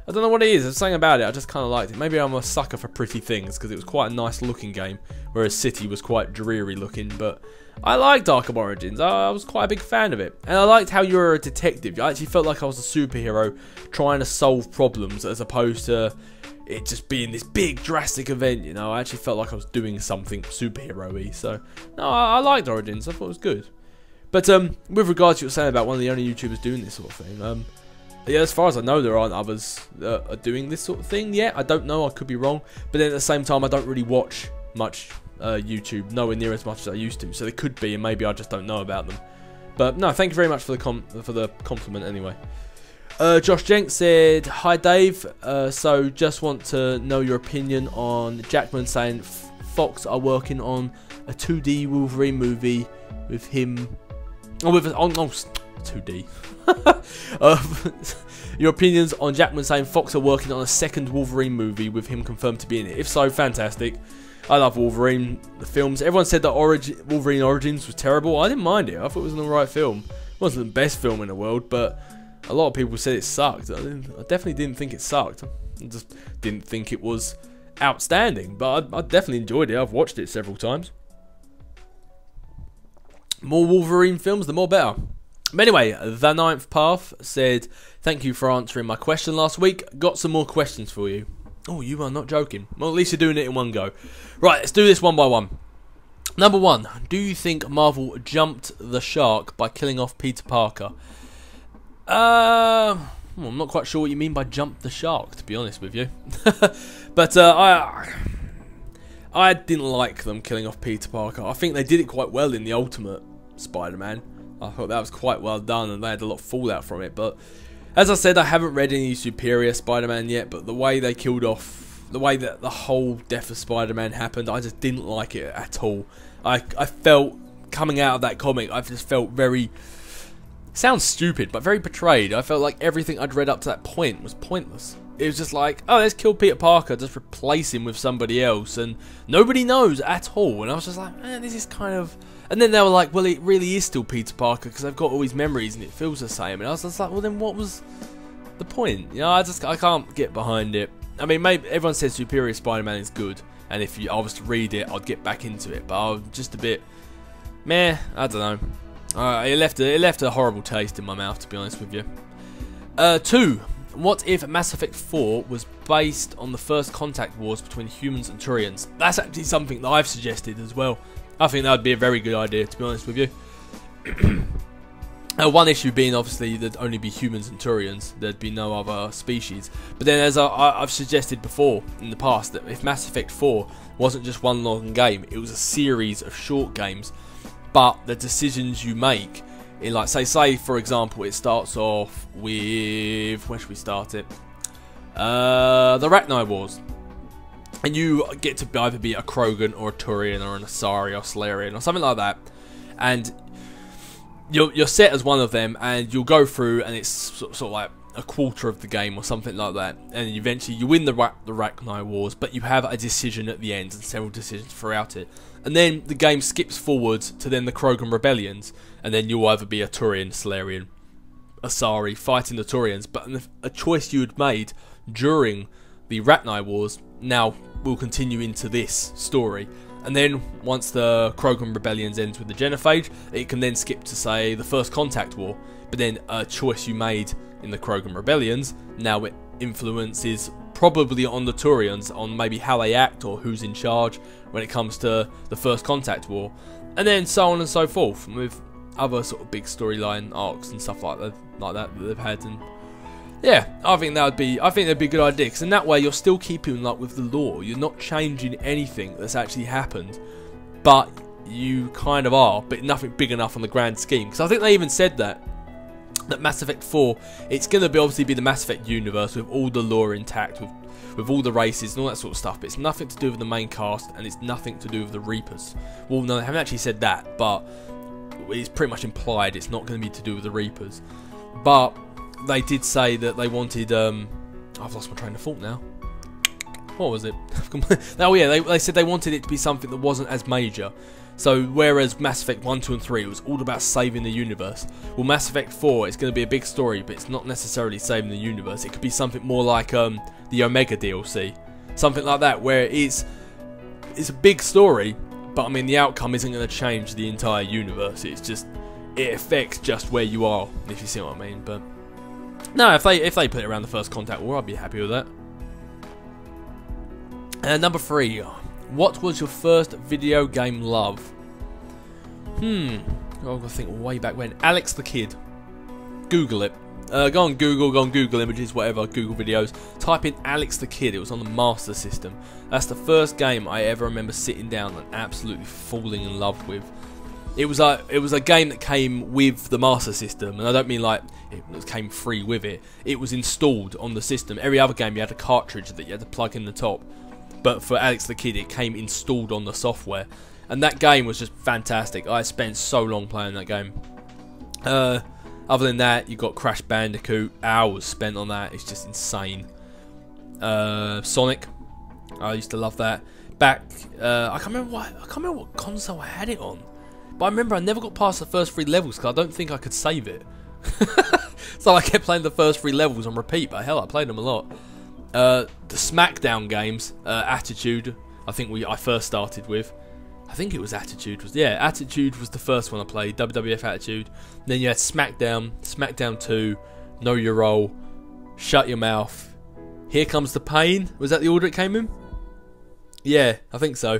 I don't know what it is, there's something about it, I just kind of liked it. Maybe I'm a sucker for pretty things, because it was quite a nice looking game, whereas City was quite dreary looking, but I liked Arkham Origins, I was quite a big fan of it. And I liked how you were a detective, I actually felt like I was a superhero trying to solve problems, as opposed to it just being this big drastic event, you know. I actually felt like I was doing something superhero-y, so no, I liked Origins, I thought it was good. But with regards to what you were saying about one of the only YouTubers doing this sort of thing, yeah, as far as I know, there aren't others that are doing this sort of thing yet. I don't know, I could be wrong. But then at the same time, I don't really watch much YouTube, nowhere near as much as I used to. So they could be, and maybe I just don't know about them. But no, thank you very much for the compliment anyway. Josh Jenks said, hi Dave, so just want to know your opinion on Jackman saying Fox are working on a 2D Wolverine movie with him... Oh, 2D. Your opinions on Jackman saying Fox are working on a second Wolverine movie with him confirmed to be in it. If so, fantastic. I love Wolverine, the films. Everyone said that Wolverine Origins was terrible. I didn't mind it. I thought it was an alright film. It wasn't the best film in the world, but a lot of people said it sucked. I definitely didn't think it sucked. I just didn't think it was outstanding, but I definitely enjoyed it. I've watched it several times. More Wolverine films, the more better. But anyway, The Ninth Path said, thank you for answering my question last week. Got some more questions for you. Oh, you are not joking. Well, at least you're doing it in one go. Right, let's do this one by one. Number one, do you think Marvel jumped the shark by killing off Peter Parker? Well, I'm not quite sure what you mean by jump the shark, to be honest with you. But I didn't like them killing off Peter Parker. I think they did it quite well in the Ultimate Spider-Man. I thought that was quite well done, and they had a lot of fallout from it. But as I said, I haven't read any Superior Spider-Man yet, but the way they killed off, the way that the whole death of Spider-Man happened, I just didn't like it at all. I felt, coming out of that comic, I just felt very, sounds stupid, but very betrayed. I felt like everything I'd read up to that point was pointless. It was just like, oh, let's kill Peter Parker, just replace him with somebody else, and nobody knows at all. And I was just like, man, this is kind of... And then they were like, well, it really is still Peter Parker, because they've got all his memories and it feels the same. And I was just like, well, then what was the point? You know, I can't get behind it. I mean, maybe everyone says Superior Spider-Man is good, and if I was to read it, I'd get back into it. But I was just a bit, meh, I don't know. It left a horrible taste in my mouth, to be honest with you. 2. What if Mass Effect 4 was based on the first contact wars between humans and Turians? That's actually something that I've suggested as well. I think that would be a very good idea, to be honest with you. One issue being, obviously, there'd only be humans and Turians. There'd be no other species. But then, as I've suggested before in the past, that if Mass Effect 4 wasn't just one long game, it was a series of short games. But the decisions you make, in like, say for example, it starts off with... Where should we start it? The Rachni Wars. And you get to either be a Krogan or a Turian or an Asari or Salarian or something like that. And you're set as one of them, and you'll go through, and it's sort of like a quarter of the game or something like that. And eventually you win the Rachni Wars, but you have a decision at the end and several decisions throughout it. And then the game skips forward to then the Krogan Rebellions, and then you'll either be a Turian, Salarian, Asari fighting the Turians. But a choice you had made during the Rachni Wars now will continue into this story. And then once the Krogan Rebellions ends with the Genophage, it can then skip to, say, the First Contact War. But then a choice you made in the Krogan Rebellions, now it influences probably on the Turians, on maybe how they act or who's in charge when it comes to the First Contact War. And then so on and so forth, with other sort of big storyline arcs and stuff like that they've had. And Yeah, I think that'd be a good idea, because in that way you're still keeping like with the lore. You're not changing anything that's actually happened, but you kind of are, but nothing big enough on the grand scheme. Because I think they even said that Mass Effect 4, it's going to obviously be the Mass Effect universe with all the lore intact, with all the races and all that sort of stuff, but it's nothing to do with the main cast, and it's nothing to do with the Reapers. Well, no, they haven't actually said that, but it's pretty much implied it's not going to be to do with the Reapers. But they did say that they wanted, I've lost my train of thought now. What was it? Oh yeah, they said they wanted it to be something that wasn't as major. So whereas Mass Effect 1, 2 and 3 it was all about saving the universe, well Mass Effect 4 it's going to be a big story, but it's not necessarily saving the universe. It could be something more like the Omega DLC. Something like that, where it's a big story, but I mean the outcome isn't going to change the entire universe. It's just, it affects just where you are, if you see what I mean. But no, if they put it around the First Contact War, I'd be happy with that. Number 3, what was your first video game love? I've got to think way back when. Alex the Kid. Google it. Go on Google Images, whatever, Google videos. Type in Alex the Kid. It was on the Master System. That's the first game I ever remember sitting down and absolutely falling in love with. It was a game that came with the Master System, and I don't mean like it came free with it. It was installed on the system. Every other game you had a cartridge that you had to plug in the top, but for Alex the Kid it came installed on the software, and that game was just fantastic. I spent so long playing that game. Other than that, you got Crash Bandicoot. Hours spent on that. It's just insane. Sonic, I used to love that. Back, I can't remember what console I had it on. But I remember I never got past the first 3 levels because I don't think I could save it. So I kept playing the first 3 levels on repeat, but hell, I played them a lot. The SmackDown games, Attitude, I think I first started with. I think it was Attitude. Attitude was the first one I played, WWF Attitude. Then you had SmackDown, SmackDown 2, Know Your Role, Shut Your Mouth, Here Comes the Pain. Was that the order it came in? Yeah, I think so.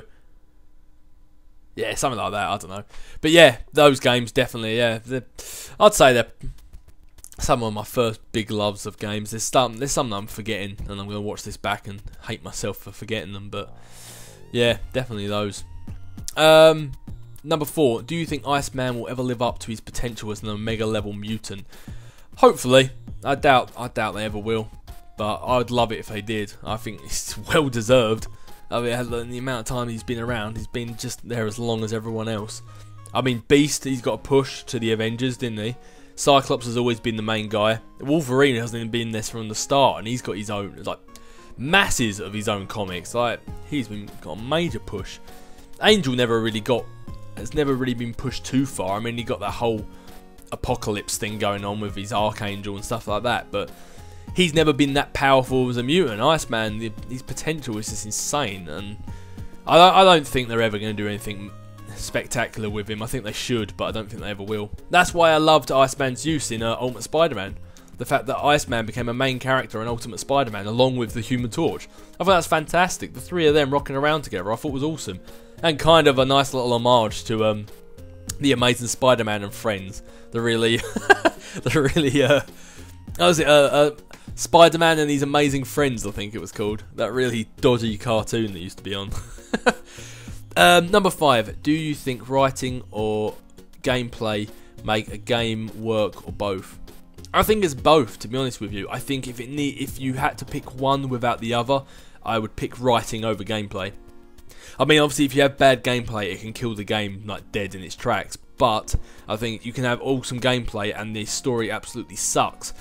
Yeah, something like that, I don't know. But yeah, those games definitely, yeah. I'd say they're some of my first big loves of games. There's some I'm forgetting, and I'm going to watch this back and hate myself for forgetting them. But yeah, definitely those. Number 4, do you think Iceman will ever live up to his potential as an Omega level mutant? Hopefully. I doubt they ever will. But I'd love it if they did. I think it's well deserved. I mean, the amount of time he's been around, he's been just there as long as everyone else. I mean, Beast, he's got a push to the Avengers, didn't he? Cyclops has always been the main guy. Wolverine hasn't even been this from the start, and he's got his own, like, masses of his own comics. Like, he's got a major push. Angel has never really been pushed too far. I mean, he got that whole apocalypse thing going on with his Archangel and stuff like that, but he's never been that powerful as a mutant. Iceman, his potential is just insane, and I don't think they're ever going to do anything spectacular with him. I think they should, but I don't think they ever will. That's why I loved Iceman's use in Ultimate Spider-Man. The fact that Iceman became a main character in Ultimate Spider-Man along with the Human Torch. I thought that's fantastic. The 3 of them rocking around together I thought was awesome. And kind of a nice little homage to the Amazing Spider-Man and Friends. Spider-Man and His Amazing Friends, I think it was called. That really dodgy cartoon that used to be on. Number 5, do you think writing or gameplay make a game work, or both? I think it's both, to be honest with you. I think if you had to pick one without the other, I would pick writing over gameplay. I mean, obviously, if you have bad gameplay, it can kill the game like dead in its tracks. But I think you can have awesome gameplay and the story absolutely sucks.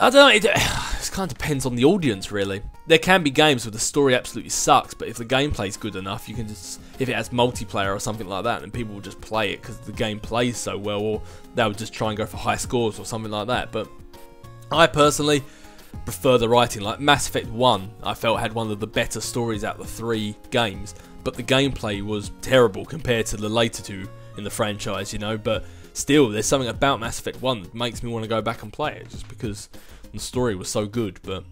I don't know, it kind of depends on the audience, really. There can be games where the story absolutely sucks, but if the gameplay's good enough, you can just, if it has multiplayer or something like that, then people will just play it because the game plays so well, or they'll just try and go for high scores or something like that. But I personally prefer the writing. Like Mass Effect 1, I felt had one of the better stories out of the 3 games, but the gameplay was terrible compared to the later 2 in the franchise, you know. But still, there's something about Mass Effect 1 that makes me want to go back and play it, just because the story was so good. But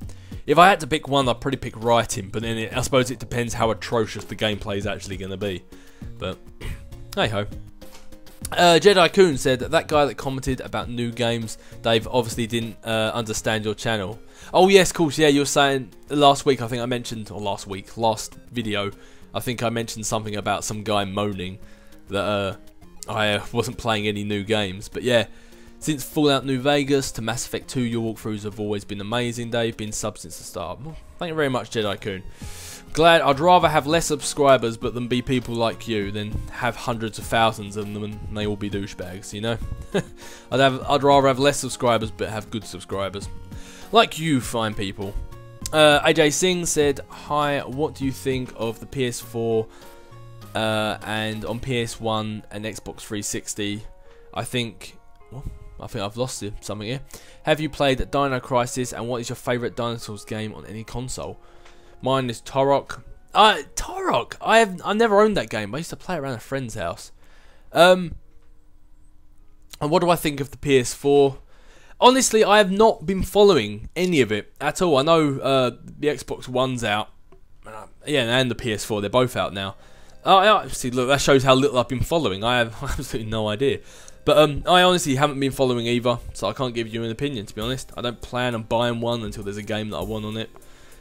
if I had to pick one, I'd probably pick writing, but then I suppose it depends how atrocious the gameplay is actually going to be. But hey ho. Jedi Coon said that guy that commented about new games, Dave, obviously didn't understand your channel. Oh yes, of course, yeah, you were saying last week, I think I mentioned, or last video, I think I mentioned something about some guy moaning that I wasn't playing any new games. But yeah, since Fallout New Vegas to Mass Effect 2, your walkthroughs have always been amazing, Dave, been sub since the start. Well, thank you very much, Jedi Coon. Glad. I'd rather have less subscribers but than be people like you than have hundreds of thousands of them and they all be douchebags, you know. I'd rather have less subscribers but have good subscribers like you fine people. AJ Singh said, hi, what do you think of the PS4 and on PS1 and Xbox 360? I think I've lost something here. Have you played Dino Crisis, and what is your favourite dinosaurs game on any console? Mine is Turok. Turok! I've never owned that game. I used to play it around a friend's house. And what do I think of the PS4? Honestly, I have not been following any of it at all. I know the Xbox One's out. Yeah, and the PS4, they're both out now. See, look, that shows how little I've been following. I have absolutely no idea. But I honestly haven't been following either, so I can't give you an opinion, to be honest. I don't plan on buying one until there's a game that I want on it.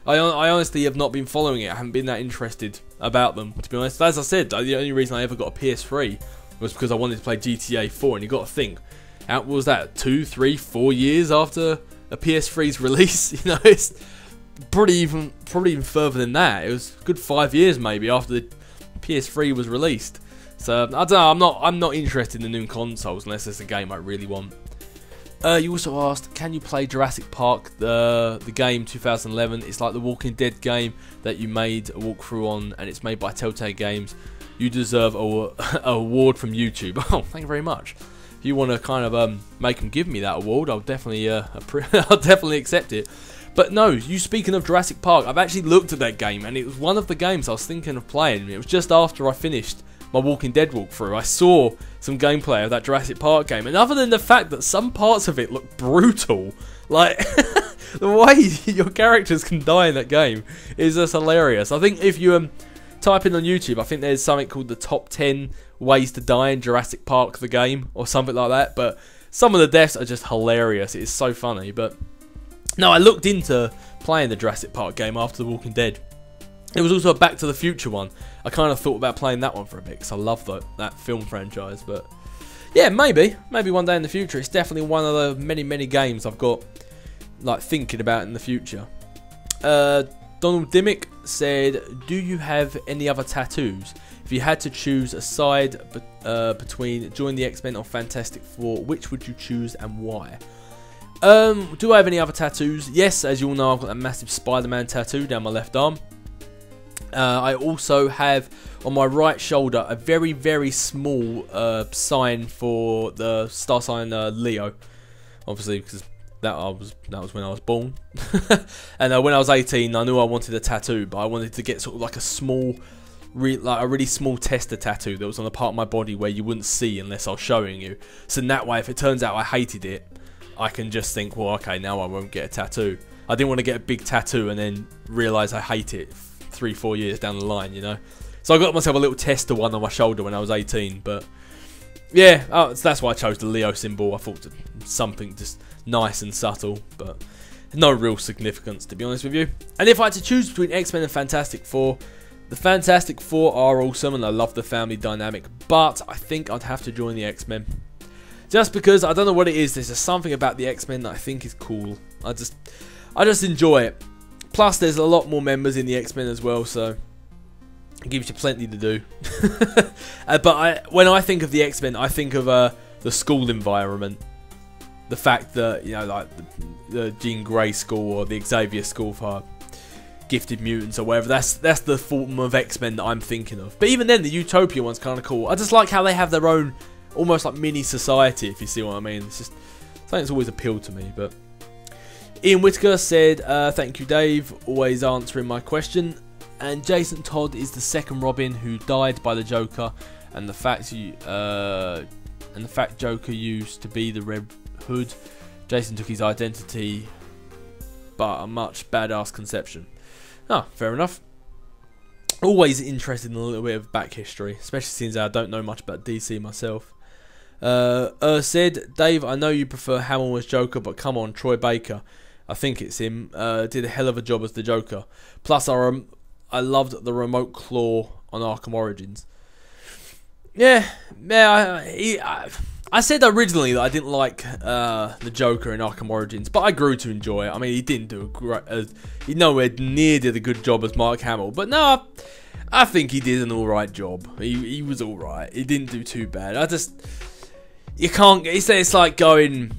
I honestly have not been following it. I haven't been that interested about them, to be honest. As I said, the only reason I ever got a PS3 was because I wanted to play GTA 4, and you got to think, out was that 2, 3, 4 years after a PS3's release? You know, it's probably even further than that. It was a good 5 years maybe after the PS3 was released. So I don't know. I'm not interested in the new consoles unless there's a game I really want. You also asked, can you play Jurassic Park, the game 2011? It's like the Walking Dead game that you made a walkthrough on, and it's made by Telltale Games. You deserve an award from YouTube. Oh, thank you very much. If you want to kind of make them give me that award, I'll definitely I'll definitely accept it. But no, you speaking of Jurassic Park, I've actually looked at that game, and it was one of the games I was thinking of playing. It was just after I finished my Walking Dead walkthrough. I saw some gameplay of that Jurassic Park game, and other than the fact that some parts of it look brutal, like the way your characters can die in that game is just hilarious. I think if you type in on YouTube, I think there's something called the top 10 ways to die in Jurassic Park the game or something like that, but some of the deaths are just hilarious. It is so funny. But no, I looked into playing the Jurassic Park game after The Walking Dead. There was also a Back to the Future one. I kind of thought about playing that one for a bit because I love that film franchise. But yeah, maybe one day in the future. It's definitely one of the many games I've got like thinking about in the future. Donald Dimmick said, do you have any other tattoos? If you had to choose a side between Join the X-Men or Fantastic Four, which would you choose and why? Do I have any other tattoos? Yes, as you all know, I've got a massive Spider-Man tattoo down my left arm. I also have on my right shoulder a very small sign for the star sign Leo, obviously because that was when I was born. And when I was 18, I knew I wanted a tattoo, but I wanted to get sort of like a really small tester tattoo that was on a part of my body where you wouldn't see unless I was showing you. So in that way, if it turns out I hated it, I can just think, well, okay, now I won't get a tattoo. I didn't want to get a big tattoo and then realise I hate it 3-4 years down the line, you know. So I got myself a little tester one on my shoulder when I was 18. But yeah, that's why I chose the Leo symbol. I thought something just nice and subtle, but no real significance, to be honest with you. And if I had to choose between X-Men and Fantastic Four, the Fantastic Four are awesome and I love the family dynamic, but I think I'd have to join the X-Men. Just because, I don't know what it is, there's just something about the X-Men that I think is cool. I just enjoy it. Plus, there's a lot more members in the X-Men as well, so it gives you plenty to do. But when I think of the X-Men, I think of the school environment. The fact that, you know, like the Jean Grey school or the Xavier school for gifted mutants or whatever. That's the form of X-Men that I'm thinking of. But even then, the Utopia one's kind of cool. I just like how they have their own, almost like mini society, if you see what I mean. It's just something that's always appealed to me. But Ian Whitaker said, thank you, Dave, always answering my question. And Jason Todd is the second Robin who died by the Joker, and the fact Joker used to be the Red Hood. Jason took his identity, but a much badass conception. Oh, fair enough. Always interested in a little bit of back history, especially since I don't know much about DC myself. Said, Dave, I know you prefer Hamill as Joker, but come on, Troy Baker, I think it's him, did a hell of a job as the Joker. Plus, I loved the remote claw on Arkham Origins. Yeah, I said originally that I didn't like the Joker in Arkham Origins, but I grew to enjoy it. I mean, he didn't do a great, he nowhere near did a good job as Mark Hamill, but no, I think he did an alright job. He was alright. He didn't do too bad. You can't. It's like going.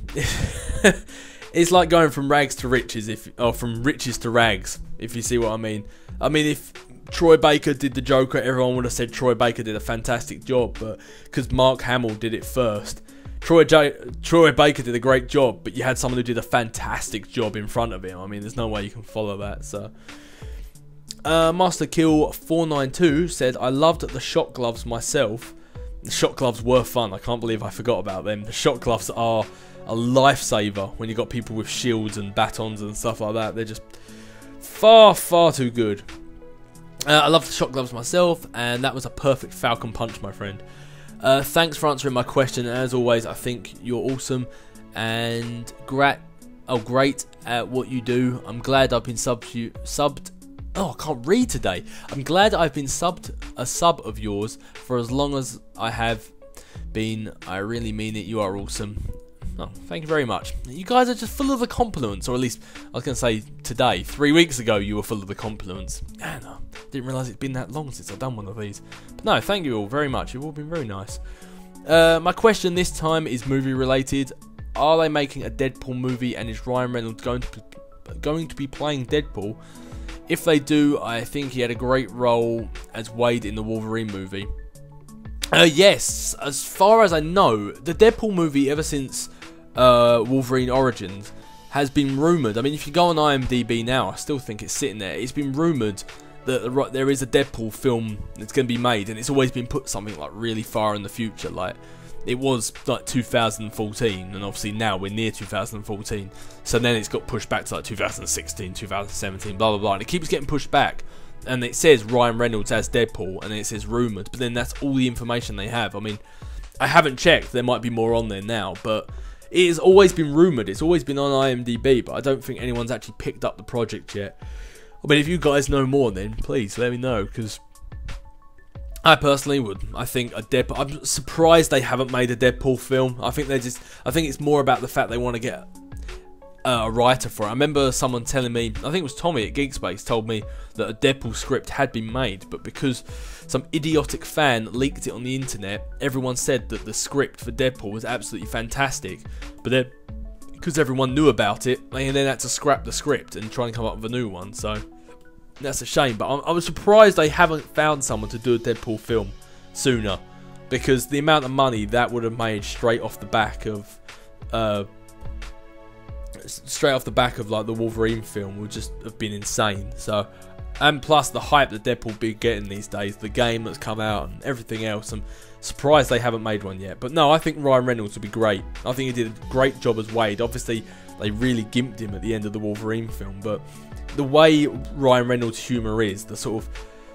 It's like going from rags to riches, or from riches to rags, if you see what I mean. I mean, if Troy Baker did the Joker, everyone would have said Troy Baker did a fantastic job, but because Mark Hamill did it first. Troy Baker did a great job, but you had someone who did a fantastic job in front of him. I mean, there's no way you can follow that. So, Master Kill 492 said, I loved the shot gloves myself. The shot gloves were fun. I can't believe I forgot about them. The shot gloves are a lifesaver when you got people with shields and batons and stuff like that. They're just far too good. I love the shot gloves myself, and that was a perfect Falcon Punch, my friend. Thanks for answering my question. As always, I think you're awesome and great at what you do. I'm glad I've been subbed. Oh, I can't read today. I'm glad I've been a sub of yours for as long as I have been. I really mean it. You are awesome. Oh, thank you very much. You guys are just full of the compliments, or at least I was going to say today. 3 weeks ago, you were full of the compliments. And I didn't realise it's been that long since I've done one of these. But no, thank you all very much. You've all been very nice. My question this time is movie related. Are they making a Deadpool movie, and is Ryan Reynolds going to be playing Deadpool? If they do, I think he had a great role as Wade in the Wolverine movie. Yes, as far as I know, the Deadpool movie ever since Wolverine Origins has been rumoured. I mean, if you go on IMDb now, I still think it's sitting there. It's been rumoured that there is a Deadpool film that's going to be made, and it's always been put something like really far in the future. Like, it was like 2014, and obviously now we're near 2014. So then it's got pushed back to like 2016, 2017, blah blah blah, and it keeps getting pushed back. And it says Ryan Reynolds as Deadpool, and then it says rumoured, but then that's all the information they have. I mean, I haven't checked, there might be more on there now, but it has always been rumoured, it's always been on IMDb, but I don't think anyone's actually picked up the project yet. I mean, if you guys know more, then please let me know, because I personally would. I think I'm surprised they haven't made a Deadpool film. I think it's more about the fact they want to get a writer for it. I remember someone telling me, I think it was Tommy at Geekspace, told me that a Deadpool script had been made, but because some idiotic fan leaked it on the internet, everyone said that the script for Deadpool was absolutely fantastic, but then because everyone knew about it, they then had to scrap the script and try and come up with a new one. So that's a shame, but I was surprised they haven't found someone to do a Deadpool film sooner, because the amount of money that would have made straight off the back of like the Wolverine film would just have been insane. So, and plus the hype that Deadpool be getting these days, the game that's come out and everything else, I'm surprised they haven't made one yet. But no, I think Ryan Reynolds would be great. I think he did a great job as Wade. Obviously, they really gimped him at the end of the Wolverine film, but the way Ryan Reynolds' humour is, the sort of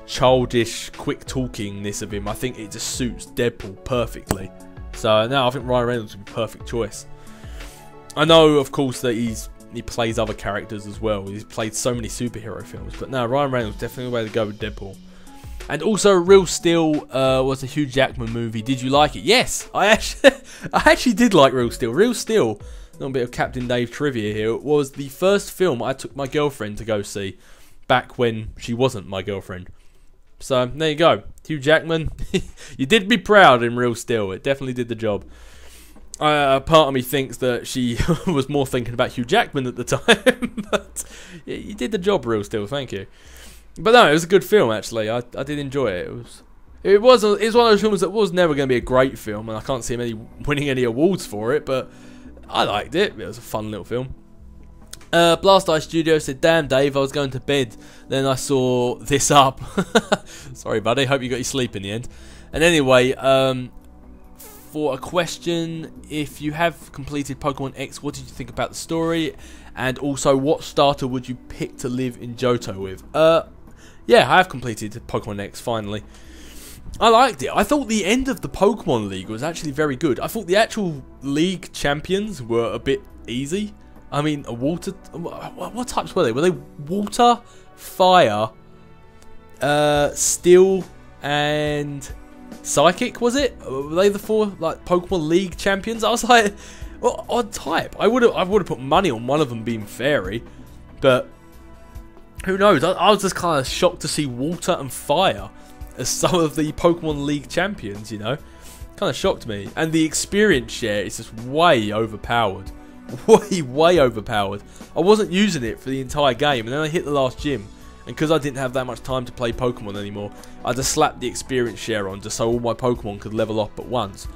childish, quick talkingness of him, I think it just suits Deadpool perfectly. So no, I think Ryan Reynolds would be a perfect choice. I know, of course, that he plays other characters as well. He's played so many superhero films, but no, Ryan Reynolds definitely the way to go with Deadpool. And also, Real Steel was a Hugh Jackman movie. Did you like it? Yes, I actually did like Real Steel. Real Steel, a little bit of Captain Dave trivia here, was the first film I took my girlfriend to go see back when she wasn't my girlfriend. So there you go, Hugh Jackman. You did me proud in Real Steel. It definitely did the job. Part of me thinks that she was more thinking about Hugh Jackman at the time, but yeah, you did the job, Real Steel. Thank you. But no, it was a good film actually. I did enjoy it. It was one of those films that was never going to be a great film, and I can't see him winning any awards for it. But I liked it. It was a fun little film. Blast Eye Studio said, "Damn, Dave, I was going to bed, then I saw this up." Sorry, buddy. Hope you got your sleep in the end. And anyway, for a question, if you have completed Pokemon X, what did you think about the story? And also, what starter would you pick to live in Johto with? Yeah, I have completed Pokemon X, finally. I liked it. I thought the end of the Pokemon League was actually very good. I thought the actual league champions were a bit easy. I mean, water... What types were they? Were they water, fire, steel, and psychic, was it? Were they the 4 like Pokemon League champions? I was like, well, odd type. I would have put money on one of them being fairy, but who knows? I was just kind of shocked to see water and fire as some of the Pokemon League champions, you know? Kind of shocked me. And the experience share is just way overpowered. Way overpowered. I wasn't using it for the entire game, and then I hit the last gym, and because I didn't have that much time to play Pokemon anymore, I just slapped the experience share on just so all my Pokemon could level up at once.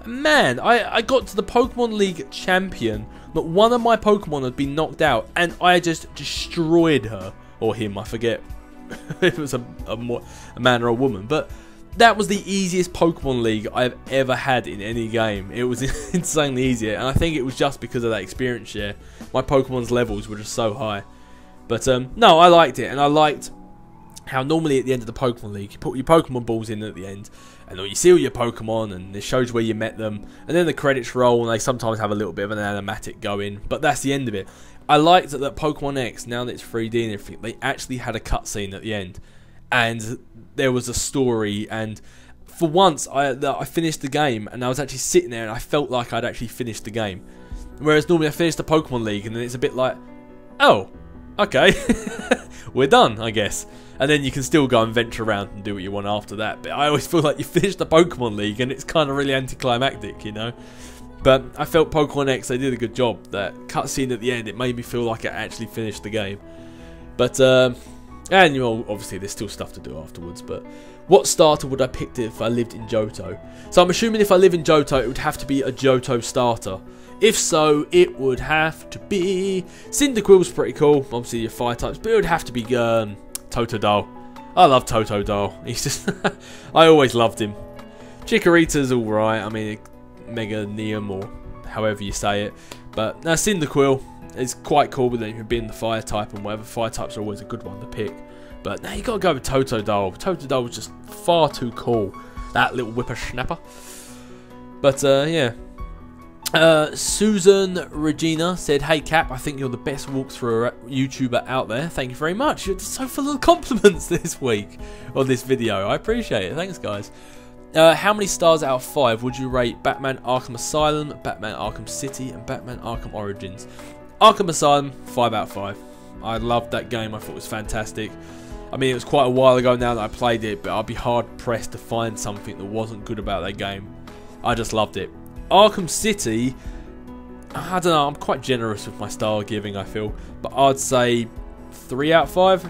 And man, I got to the Pokemon League champion, not one of my Pokemon had been knocked out, and I just destroyed her. Or him, I forget if it was a man or a woman, but that was the easiest Pokemon League I've ever had in any game. It was insanely easier, and I think it was just because of that experience share. My Pokemon's levels were just so high. But no, I liked it, and I liked how normally at the end of the Pokemon League, you put your Pokemon balls in at the end, and you seal your Pokemon, and it shows where you met them, and then the credits roll, and they sometimes have a little bit of an animatic going, but that's the end of it. I liked that Pokemon X, now that it's 3D and everything, they actually had a cutscene at the end, and there was a story, and for once I finished the game, and I was actually sitting there and I felt like I'd actually finished the game. Whereas normally I finish the Pokemon League and then it's a bit like, oh, okay, we're done, I guess. And then you can still go and venture around and do what you want after that. But I always feel like you finish the Pokemon League and it's kind of really anticlimactic, you know. But I felt Pokemon X, they did a good job. That cutscene at the end, it made me feel like I actually finished the game. But, and you know, obviously there's still stuff to do afterwards. But what starter would I pick if I lived in Johto? So I'm assuming if I live in Johto, it would have to be a Johto starter. If so, it would have to be... Cyndaquil's pretty cool, obviously your fire types, but it would have to be Totodile. I love Totodile. He's just... I always loved him. Chikorita's alright, I mean... Mega Neum or however you say it, but now Cyndaquil is quite cool with it being the fire type and whatever. Fire types are always a good one to pick, but now you gotta go with Totodile. Totodile was just far too cool, that little whippersnapper. But yeah, Susan Regina said, "Hey Cap, I think you're the best walkthrough YouTuber out there. Thank you very much. You're so full of compliments this week on this video. I appreciate it. Thanks, guys." How many stars out of 5 would you rate Batman Arkham Asylum, Batman Arkham City, and Batman Arkham Origins? Arkham Asylum, 5 out of 5. I loved that game. I thought it was fantastic. I mean, it was quite a while ago now that I played it, but I'd be hard-pressed to find something that wasn't good about that game. I just loved it. Arkham City, I don't know, I'm quite generous with my star giving, I feel, but I'd say 3 out of 5.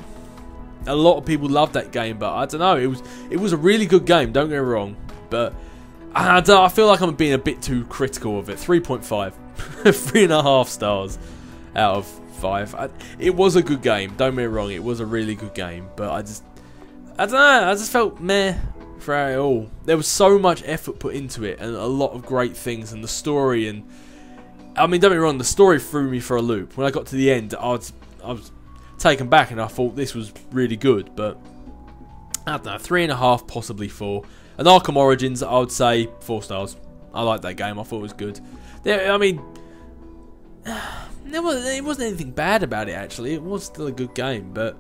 A lot of people love that game, but I don't know. It was a really good game. Don't get me wrong, but I feel like I'm being a bit too critical of it. 3.5, 3.5 stars out of 5. It was a good game. Don't get me wrong. It was a really good game, but I don't know. I just felt meh throughout it all. There was so much effort put into it, and a lot of great things, and the story. And I mean, don't get me wrong. The story threw me for a loop. When I got to the end, I was taken back and I thought this was really good, but I don't know, 3.5, possibly 4. And Arkham Origins, I would say 4 stars. I liked that game, I thought it was good. I mean, it wasn't anything bad about it actually, it was still a good game, but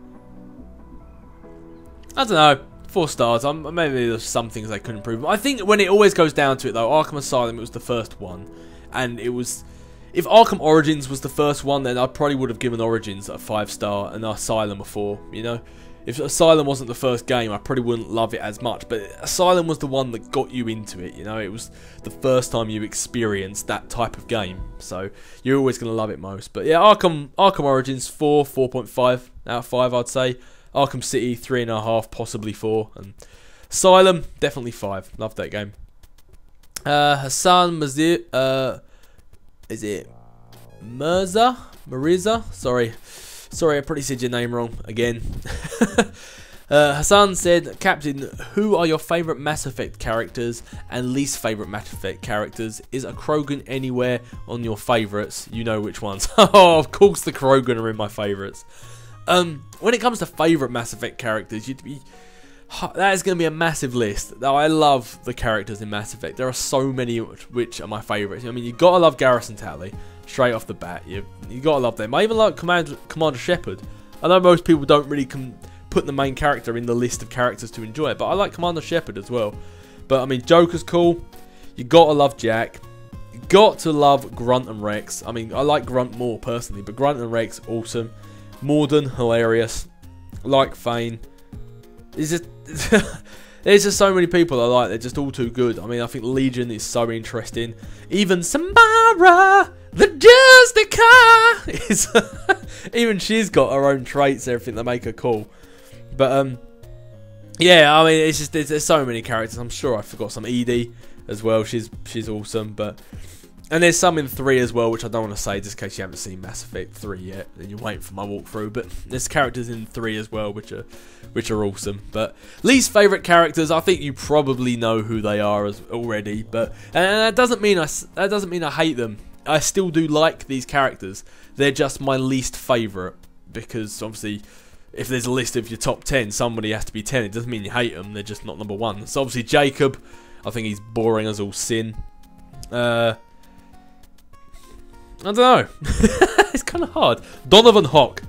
I don't know, 4 stars. Maybe there's some things they could improve. I think when it always goes down to it though, Arkham Asylum, it was the first one, and it was... If Arkham Origins was the first one, then I probably would have given Origins a 5-star and Asylum a 4, you know? If Asylum wasn't the first game, I probably wouldn't love it as much, but Asylum was the one that got you into it, you know? It was the first time you experienced that type of game, so you're always going to love it most. But yeah, Arkham Origins, 4, 4.5 out of 5, I'd say. Arkham City, 3.5, possibly 4. And Asylum, definitely 5. Love that game. Hassan Mazir, is it Mariza? Sorry, I probably said your name wrong again. Hassan said, "Captain, who are your favourite Mass Effect characters and least favourite Mass Effect characters? Is a Krogan anywhere on your favourites? You know which ones." Oh, of course the Krogan are in my favourites. When it comes to favourite Mass Effect characters, that is going to be a massive list. Now, I love the characters in Mass Effect. There are so many which are my favourites. I mean, you got to love Garrus and Tali straight off the bat. You got to love them. I even like Commander Shepard. I know most people don't really put the main character in the list of characters to enjoy, but I like Commander Shepard as well. But I mean, Joker's cool. You got to love Jack. You got to love Grunt and Rex. I mean, I like Grunt more personally, but Grunt and Rex, awesome. Morden, hilarious. Like Thane. It's just there's just so many people I like. They're just all too good. I mean, I think Legion is so interesting. Even Samara, the Justicar, is even she's got her own traits, everything that make her cool. But yeah, I mean, it's just there's so many characters. I'm sure I forgot some. Edie as well. She's awesome. And there's some in 3 as well, which I don't want to say just in case you haven't seen Mass Effect 3 yet, and you're waiting for my walkthrough. But there's characters in 3 as well, which are awesome. But least favourite characters, I think you probably know who they are already. But and that doesn't mean I hate them. I still do like these characters. They're just my least favourite, because obviously, if there's a list of your top 10, somebody has to be 10. It doesn't mean you hate them. They're just not number 1. So obviously Jacob, I think he's boring as all sin. I don't know. It's kind of hard. Donovan Hock.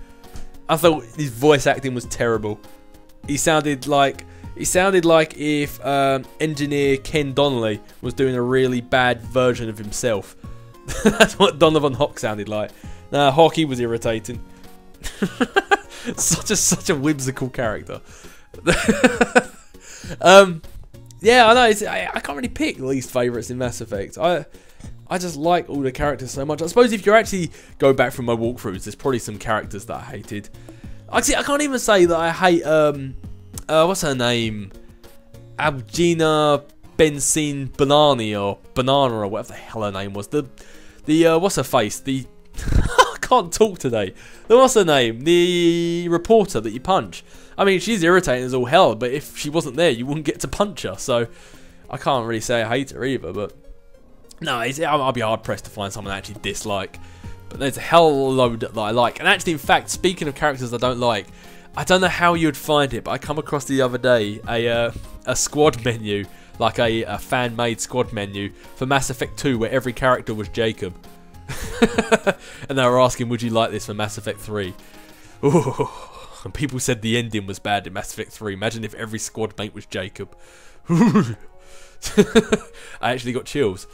I thought his voice acting was terrible. He sounded like if engineer Ken Donnelly was doing a really bad version of himself. That's what Donovan Hock sounded like. Nah, Hockey was irritating. such a whimsical character. Yeah, I know. I can't really pick least favourites in Mass Effect. I just like all the characters so much. I suppose if you actually go back from my walkthroughs, there's probably some characters that I hated. Actually, I can't even say that I hate, what's her name? Abgina Benzine Banani, or Banana, or whatever the hell her name was. The what's her face? I can't talk today. What's her name? The reporter that you punch. I mean, she's irritating as all hell, but if she wasn't there, you wouldn't get to punch her. So, I can't really say I hate her either, but no, I'll be hard-pressed to find someone I actually dislike. But there's a hell load that I like. And actually, in fact, speaking of characters I don't like, I don't know how you'd find it, but I come across the other day a squad menu, like a fan-made squad menu for Mass Effect 2, where every character was Jacob. And they were asking, would you like this for Mass Effect 3? Ooh. And people said the ending was bad in Mass Effect 3. Imagine if every squad mate was Jacob. I actually got chills.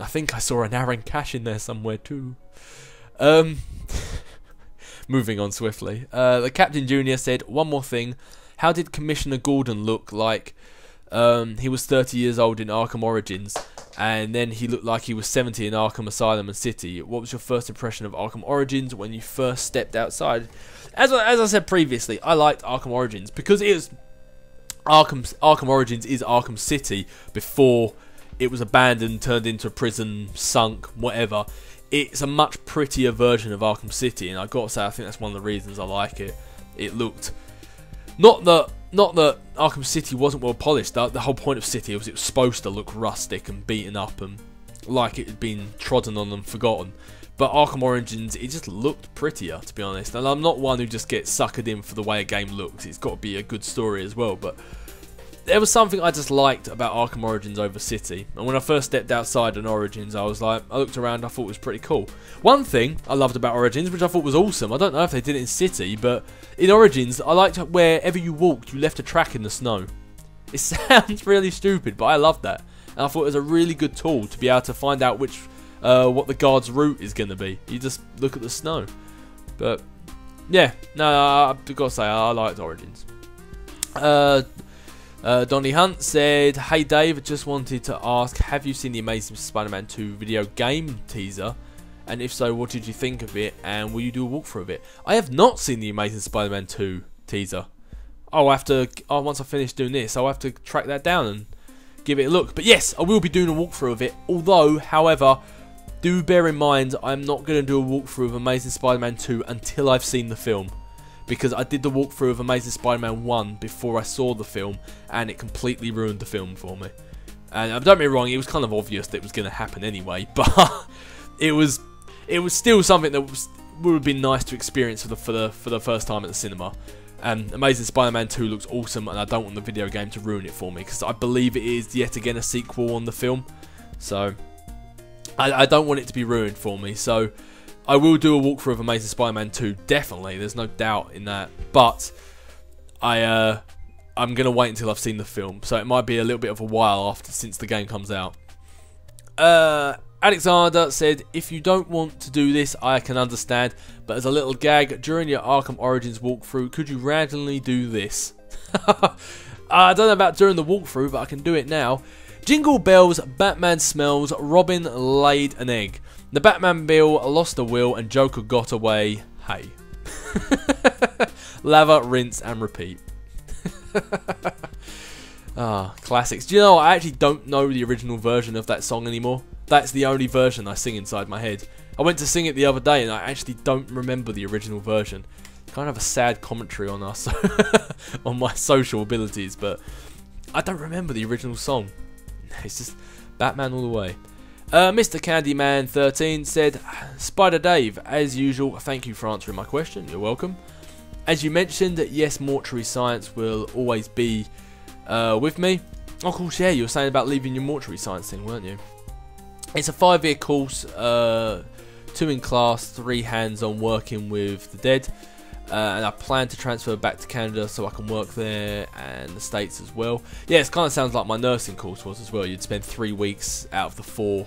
I think I saw an Aaron Cash in there somewhere too. Moving on swiftly. The Captain Jr. said, one more thing. How did Commissioner Gordon look like? He was 30 years old in Arkham Origins, and then he looked like he was 70 in Arkham Asylum and City. What was your first impression of Arkham Origins when you first stepped outside? As I said previously, I liked Arkham Origins because it was Arkham Origins is Arkham City before it was abandoned, turned into a prison, sunk, whatever. It's a much prettier version of Arkham City, and I've got to say, I think that's one of the reasons I like it. It looked not that Arkham City wasn't well polished. The whole point of City was it was supposed to look rustic and beaten up and like it had been trodden on and forgotten. But Arkham Origins, it just looked prettier, to be honest. And I'm not one who just gets suckered in for the way a game looks. It's got to be a good story as well. But there was something I just liked about Arkham Origins over City. And when I first stepped outside on Origins, I looked around, I thought it was pretty cool. One thing I loved about Origins, which I thought was awesome, I don't know if they did it in City, but in Origins, I liked wherever you walked, you left a track in the snow. It sounds really stupid, but I loved that. And I thought it was a really good tool to be able to find out what the guard's route is going to be. You just look at the snow. But, yeah, no, I've got to say, I liked Origins. Donny Hunt said, hey Dave, just wanted to ask, have you seen the Amazing Spider-Man 2 video game teaser? And if so, what did you think of it? And will you do a walkthrough of it? I have not seen the Amazing Spider-Man 2 teaser. Once I finish doing this, I'll have to track that down and give it a look. But yes, I will be doing a walkthrough of it. Although, however, do bear in mind, I'm not going to do a walkthrough of Amazing Spider-Man 2 until I've seen the film. Because I did the walkthrough of Amazing Spider-Man 1 before I saw the film, and it completely ruined the film for me. And don't get me wrong, it was kind of obvious that it was going to happen anyway, but it was still something that would have been nice to experience for the first time at the cinema. And Amazing Spider-Man 2 looks awesome, and I don't want the video game to ruin it for me, because I believe it is yet again a sequel on the film. So I don't want it to be ruined for me. So I will do a walkthrough of Amazing Spider-Man 2, definitely. There's no doubt in that. But I'm going to wait until I've seen the film. So it might be a little bit of a while since the game comes out. Alexander said, if you don't want to do this, I can understand, but as a little gag, during your Arkham Origins walkthrough, could you randomly do this? I don't know about during the walkthrough, but I can do it now. Jingle bells, Batman smells, Robin laid an egg. The Batman bill lost a will, and Joker got away. Hey. Lava, rinse, and repeat. Classics. Do you know, I actually don't know the original version of that song anymore. That's the only version I sing inside my head. I went to sing it the other day and I actually don't remember the original version. Kind of a sad commentary on us, on my social abilities, but I don't remember the original song. It's just Batman all the way. Mr. Candyman 13 said, Spider Dave, as usual, thank you for answering my question. You're welcome. As you mentioned, yes, mortuary science will always be with me. Of course, yeah, you were saying about leaving your mortuary science thing, weren't you? It's a 5-year course, 2 in class, 3 hands-on working with the dead, and I plan to transfer back to Canada so I can work there and the States as well. Yeah, it kind of sounds like my nursing course was as well. You'd spend 3 weeks out of the 4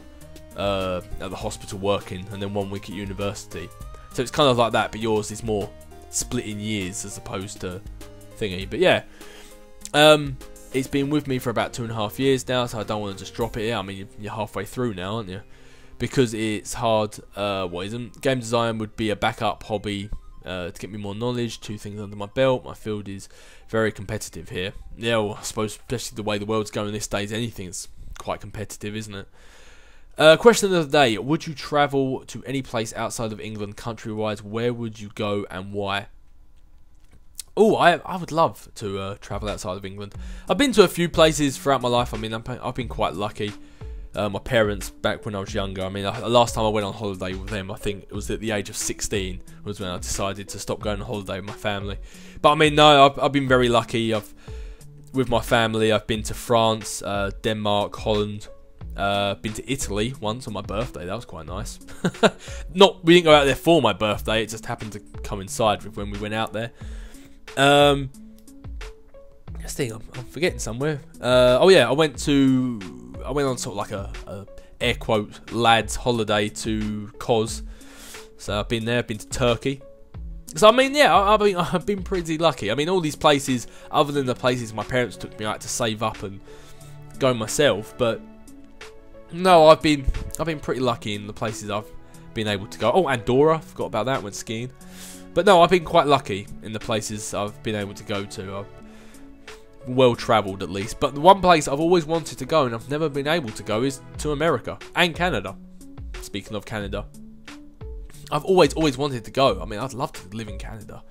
at the hospital working, and then 1 week at university. So it's kind of like that, but yours is more split in years as opposed to thingy. But yeah, it's been with me for about 2.5 years now, so I don't want to just drop it here. I mean, you're halfway through now, aren't you? Because it's hard. What isn't? Game design would be a backup hobby to get me more knowledge, 2 things under my belt. My field is very competitive here. Yeah, well, I suppose, especially the way the world's going these days, anything's quite competitive, isn't it? Question of the day: would you travel to any place outside of England, country-wise? Where would you go and why? Oh, I would love to travel outside of England. I've been to a few places throughout my life. I mean, I've been quite lucky. My parents, back when I was younger, I mean, the last time I went on holiday with them, I think it was at the age of 16, was when I decided to stop going on holiday with my family. But I mean, no, I've been very lucky. With my family, I've been to France, Denmark, Holland. Been to Italy once on my birthday. That was quite nice. We didn't go out there for my birthday. It just happened to coincide with when we went out there. I think I'm forgetting somewhere. Oh yeah, I went on sort of like a air quote lads holiday to Kos. So I've been there. I've been to Turkey. So I mean, yeah, I've been pretty lucky. I mean, all these places, other than the places my parents took me out to save up and go myself, but no, I've been pretty lucky in the places I've been able to go. Oh, Andorra, forgot about that. Went skiing. But no, I've been quite lucky in the places I've been able to go to. I've well travelled at least. But the one place I've always wanted to go and I've never been able to go is to America and Canada. Speaking of Canada, I've always wanted to go. I mean, I'd love to live in Canada,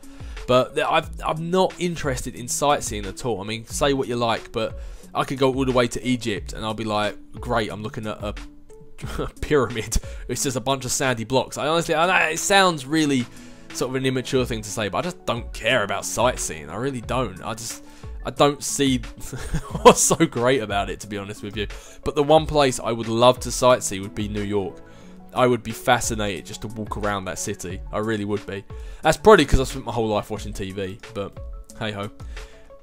but I'm not interested in sightseeing at all. I mean, say what you like, but I could go all the way to Egypt and I'll be like, great, I'm looking at a pyramid. It's just a bunch of sandy blocks. I know it sounds really sort of an immature thing to say, but I just don't care about sightseeing. I really don't. I don't see what's so great about it, to be honest with you. But the one place I would love to sightsee would be New York. I would be fascinated just to walk around that city. I really would be. That's probably because I spent my whole life watching TV, but hey ho.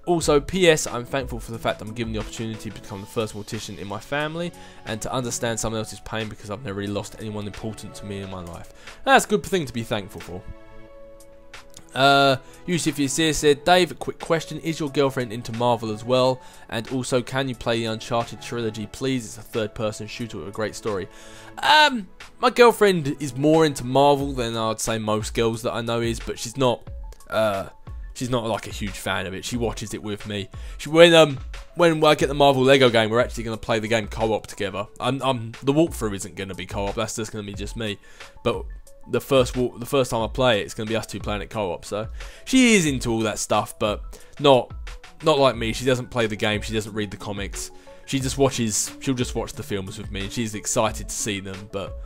Also, P.S. I'm thankful for the fact I'm given the opportunity to become the first mortician in my family and to understand someone else's pain because I've never really lost anyone important to me in my life. That's a good thing to be thankful for. Yusuf Yasir said, Dave, a quick question. Is your girlfriend into Marvel as well? And also, can you play the Uncharted trilogy, please? It's a third-person shooter with a great story. My girlfriend is more into Marvel than I'd say most girls that I know is, but she's not like a huge fan of it. She watches it with me. When I get the Marvel Lego game, we're actually going to play the game co-op together. The walkthrough isn't going to be co-op. That's just going to be just me. But the first time I play it, it's going to be us two playing it co-op. So she is into all that stuff, but not like me. She doesn't play the game. She doesn't read the comics. She'll just watch the films with me, and she's excited to see them. But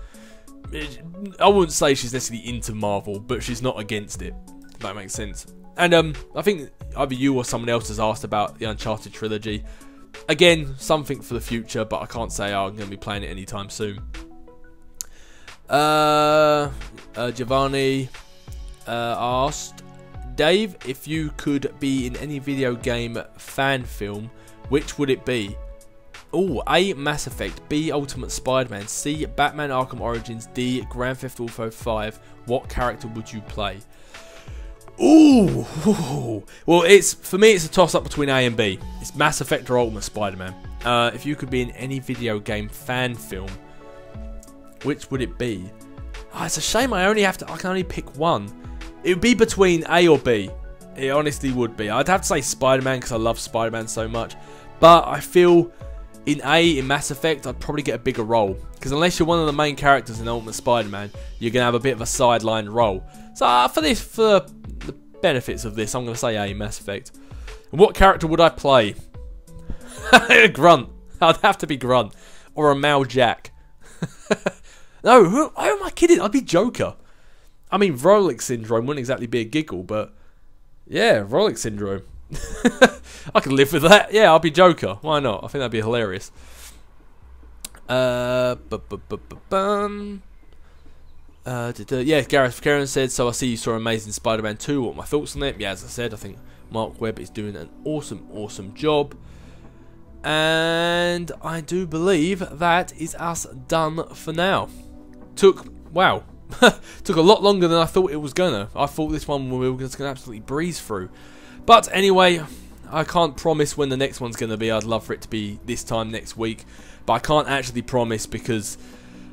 I wouldn't say she's necessarily into Marvel, but she's not against it. If that makes sense. And I think either you or someone else has asked about the Uncharted trilogy. Again, something for the future, but I can't say I'm going to be playing it anytime soon. Giovanni asked, Dave, if you could be in any video game fan film, which would it be? Oh, A, Mass Effect, B, Ultimate Spider-Man, C, Batman Arkham Origins, D, Grand Theft Auto 5. What character would you play? Ooh, well, for me, it's a toss-up between A and B. It's Mass Effect or Ultimate Spider-Man. If you could be in any video game fan film, which would it be? Oh, it's a shame I can only pick one. It would be between A or B. It honestly would be. I'd have to say Spider-Man because I love Spider-Man so much. But I feel in Mass Effect, I'd probably get a bigger role. Because unless you're one of the main characters in Ultimate Spider-Man, you're going to have a bit of a sideline role. So for the benefits of this, I'm going to say A, Mass Effect. And what character would I play? Grunt. I'd have to be Grunt. Or a Mal Jack. No, who am I kidding? I'd be Joker. I mean, Rolex Syndrome wouldn't exactly be a giggle, but yeah, Rolex Syndrome. I could live with that. Yeah, I'll be Joker. Why not? I think that'd be hilarious. Yeah, Gareth Karen said, so I see you saw Amazing Spider-Man 2. What are my thoughts on it? Yeah, as I said, I think Mark Webb is doing an awesome job. And I do believe that is us done for now. Took a lot longer than I thought it was gonna. I thought this one we were just gonna absolutely breeze through. But anyway, I can't promise when the next one's gonna be. I'd love for it to be this time next week, but I can't actually promise because,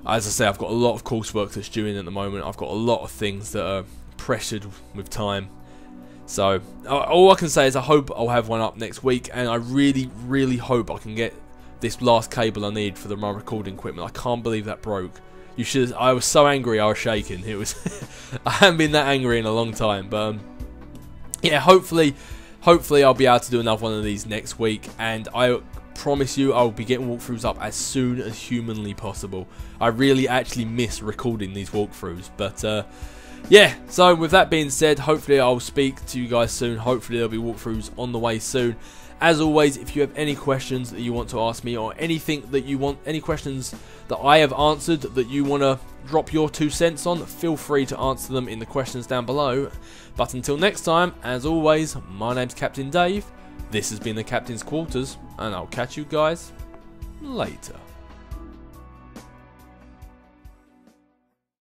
as I say, I've got a lot of coursework that's due in at the moment. I've got a lot of things that are pressured with time. So all I can say is I hope I'll have one up next week, and I really hope I can get this last cable I need for my recording equipment. I can't believe that broke. I was so angry I was shaking. It was I haven't been that angry in a long time, but yeah, hopefully I'll be able to do another one of these next week, and I promise you I'll be getting walkthroughs up as soon as humanly possible. I really actually miss recording these walkthroughs, but yeah, so with that being said, hopefully I'll speak to you guys soon. Hopefully there'll be walkthroughs on the way soon. As always, if you have any questions that you want to ask me, or anything that you want, any questions that I have answered that you want to drop your 2 cents on, feel free to answer them in the questions down below. But until next time, as always, my name's Captain Dave, this has been the Captain's Quarters, and I'll catch you guys later.